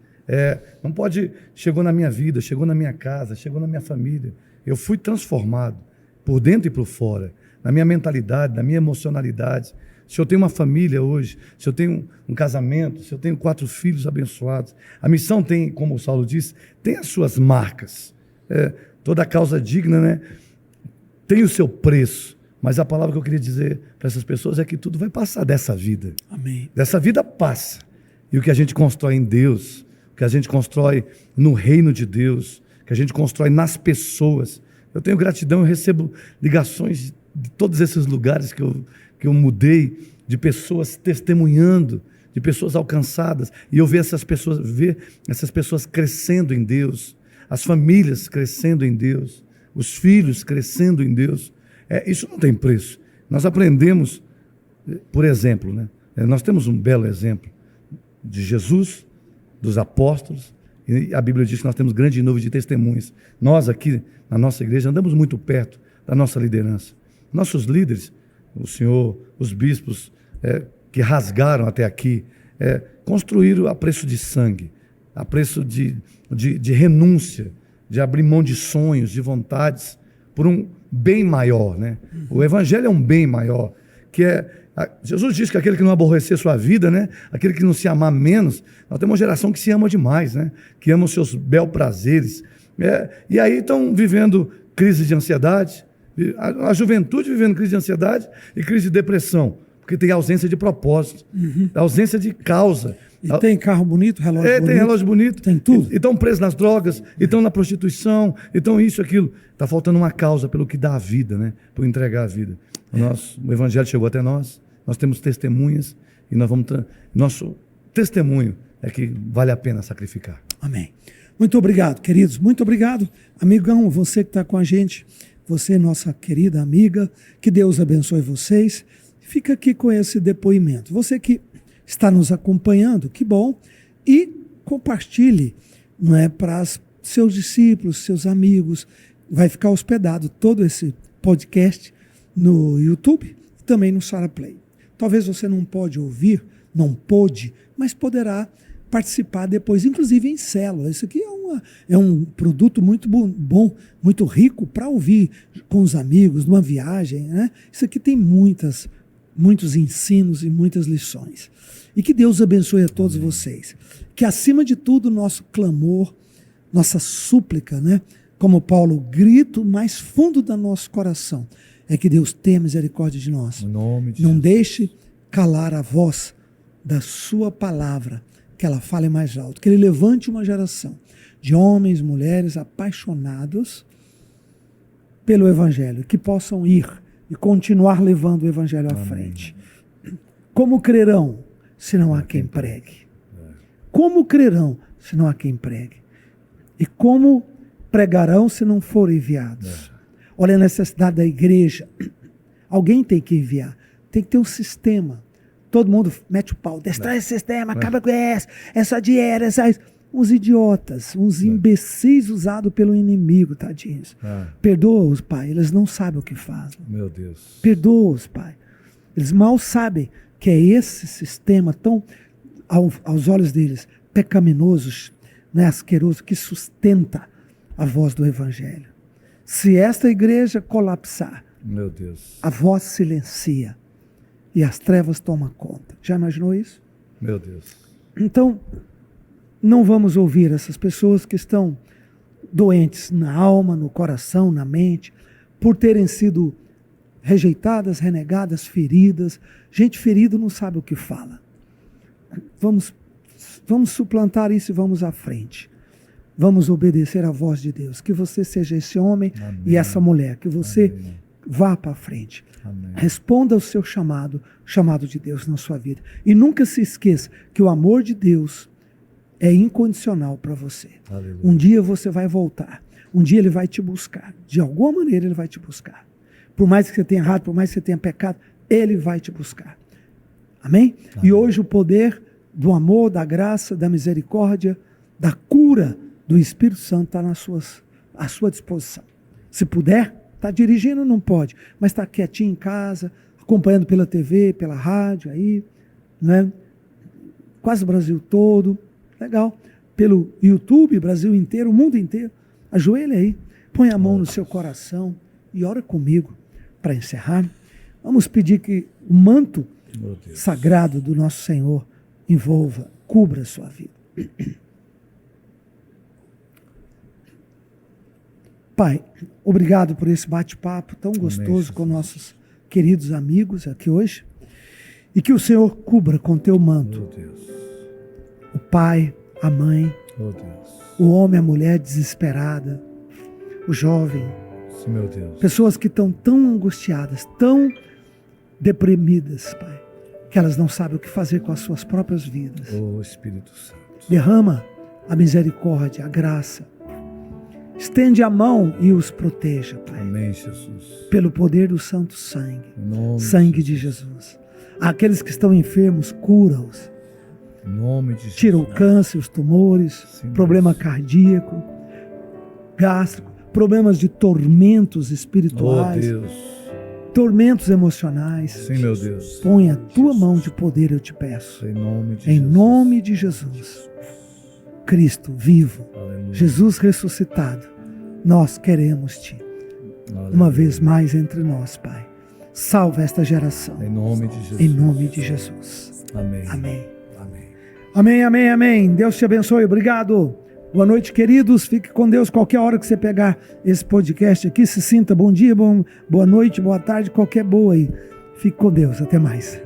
Chegou na minha vida, chegou na minha casa, chegou na minha família. Eu fui transformado por dentro e por fora, na minha mentalidade, na minha emocionalidade. Se eu tenho uma família hoje, se eu tenho um casamento, se eu tenho 4 filhos abençoados, a missão tem, como o Saulo disse, tem as suas marcas. Toda causa digna, né, tem o seu preço. Mas a palavra que eu queria dizer para essas pessoas é que tudo vai passar dessa vida. Amém. Dessa vida passa. E o que a gente constrói em Deus, o que a gente constrói no reino de Deus, o que a gente constrói nas pessoas. Eu tenho gratidão, eu recebo ligações de todos esses lugares que eu mudei, de pessoas testemunhando, de pessoas alcançadas, e eu ver essas pessoas crescendo em Deus, as famílias crescendo em Deus, os filhos crescendo em Deus. Isso não tem preço. Nós aprendemos, por exemplo, né? Nós temos um belo exemplo de Jesus, dos apóstolos, e a Bíblia diz que nós temos grande nuvem de testemunhas. Nós aqui, na nossa igreja, andamos muito perto da nossa liderança. Nossos líderes, o Senhor, os bispos que rasgaram até aqui, construíram a preço de sangue, a preço de renúncia, de abrir mão de sonhos, de vontades, por um bem maior, né? O Evangelho é um bem maior, Jesus diz que aquele que não aborrecer sua vida, né? Aquele que não se amar menos, nós temos uma geração que se ama demais, né? Que ama os seus bel prazeres, e aí estão vivendo crise de ansiedade, a juventude vivendo crise de ansiedade e crise de depressão, porque tem ausência de propósito, ausência de causa. E tem carro bonito, relógio bonito. Tem relógio bonito. Tem tudo. E estão presos nas drogas, e estão na prostituição, então isso, aquilo. Está faltando uma causa pelo que dá a vida, né? Por entregar a vida. O Evangelho chegou até nós temos testemunhas, e nosso testemunho é que vale a pena sacrificar. Amém. Muito obrigado, queridos. Muito obrigado, amigão, você que está com a gente. Você, nossa querida amiga, que Deus abençoe vocês. Fica aqui com esse depoimento. Você que está nos acompanhando, que bom. E compartilhe, não é, para seus discípulos, seus amigos. Vai ficar hospedado todo esse podcast no YouTube e também no Sara Play. Talvez você não pôde ouvir, mas poderá participar depois, inclusive em célula. Isso aqui é um produto muito bom, muito rico para ouvir com os amigos, numa viagem, né? Isso aqui tem muitos ensinos e muitas lições. E que Deus abençoe a todos vocês. Que acima de tudo, nosso clamor, nossa súplica, né? Como Paulo, grito mais fundo do nosso coração, é que Deus tenha misericórdia de nós. Em nome de Não Jesus. deixe calar a voz da sua palavra, que ela fale mais alto. Que Ele levante uma geração de homens, mulheres apaixonados pelo Evangelho, que possam ir e continuar levando o Evangelho à frente. Como crerão se não há quem pregue? Como crerão se não há quem pregue? E como pregarão se não forem enviados? Olha a necessidade da igreja. Alguém tem que enviar. Tem que ter um sistema. Todo mundo mete o pau. Destrói esse sistema, acaba com essa dieta, uns idiotas, uns imbecis usados pelo inimigo, tadinhos. Perdoa-os, Pai. Eles não sabem o que fazem. Meu Deus. Perdoa-os, Pai. Eles mal sabem que é esse sistema tão, aos olhos deles, pecaminoso, né, asqueroso, que sustenta a voz do Evangelho. Se esta igreja colapsar, Meu Deus. a voz silencia e as trevas tomam conta. Já imaginou isso? Meu Deus. Então, não vamos ouvir essas pessoas que estão doentes na alma, no coração, na mente, por terem sido rejeitadas, renegadas, feridas. Gente ferida não sabe o que fala. Vamos suplantar isso e vamos à frente. Vamos obedecer à voz de Deus. Que você seja esse homem e essa mulher. Que você vá para frente. Amém. Responda ao seu chamado de Deus na sua vida. E nunca se esqueça que o amor de Deus é incondicional para você. Aleluia. Um dia você vai voltar. Um dia Ele vai te buscar. De alguma maneira Ele vai te buscar. Por mais que você tenha errado, por mais que você tenha pecado, Ele vai te buscar. Amém? E hoje o poder do amor, da graça, da misericórdia, da cura do Espírito Santo está à sua disposição. Se puder, está dirigindo, não pode, mas está quietinho em casa, acompanhando pela TV, pela rádio, aí, né? Quase o Brasil todo, legal. Pelo YouTube, Brasil inteiro, o mundo inteiro. Ajoelha aí, põe a mão no seu coração e ora comigo para encerrar. Vamos pedir que o manto sagrado do nosso Senhor envolva, cubra a sua vida. Pai, obrigado por esse bate-papo tão gostoso com nossos queridos amigos aqui hoje. E que o Senhor cubra com teu manto o pai, a mãe, o homem, a mulher desesperada, o jovem, Sim, meu Deus. pessoas que estão tão angustiadas, tão deprimidas, Pai, que elas não sabem o que fazer com as suas próprias vidas. Oh, Espírito Santo. Derrama a misericórdia, a graça. Estende a mão e os proteja, Pai. Amém, Jesus. Pelo poder do santo sangue. Em nome Sangue de Jesus. Aqueles que estão enfermos, cura-os. Em nome de Jesus. Tira o câncer, os tumores, Sim, problema Deus. cardíaco, gástrico, problemas de tormentos Oh, espirituais, Deus. tormentos emocionais. Sim, meu Deus. Põe a tua mão de poder, eu te peço. Em nome de Em Jesus. nome de Jesus. Cristo vivo, Aleluia. Jesus ressuscitado, nós queremos Te, Aleluia. uma vez mais entre nós, Pai. Salva esta geração, Em nome de Jesus. em nome de Jesus. Amém. Amém. Amém. Amém, amém, amém. Deus te abençoe, obrigado. Boa noite, queridos. Fique com Deus qualquer hora que você pegar esse podcast aqui. Se sinta bom dia, boa noite, boa tarde, qualquer boa aí. Fique com Deus. Até mais.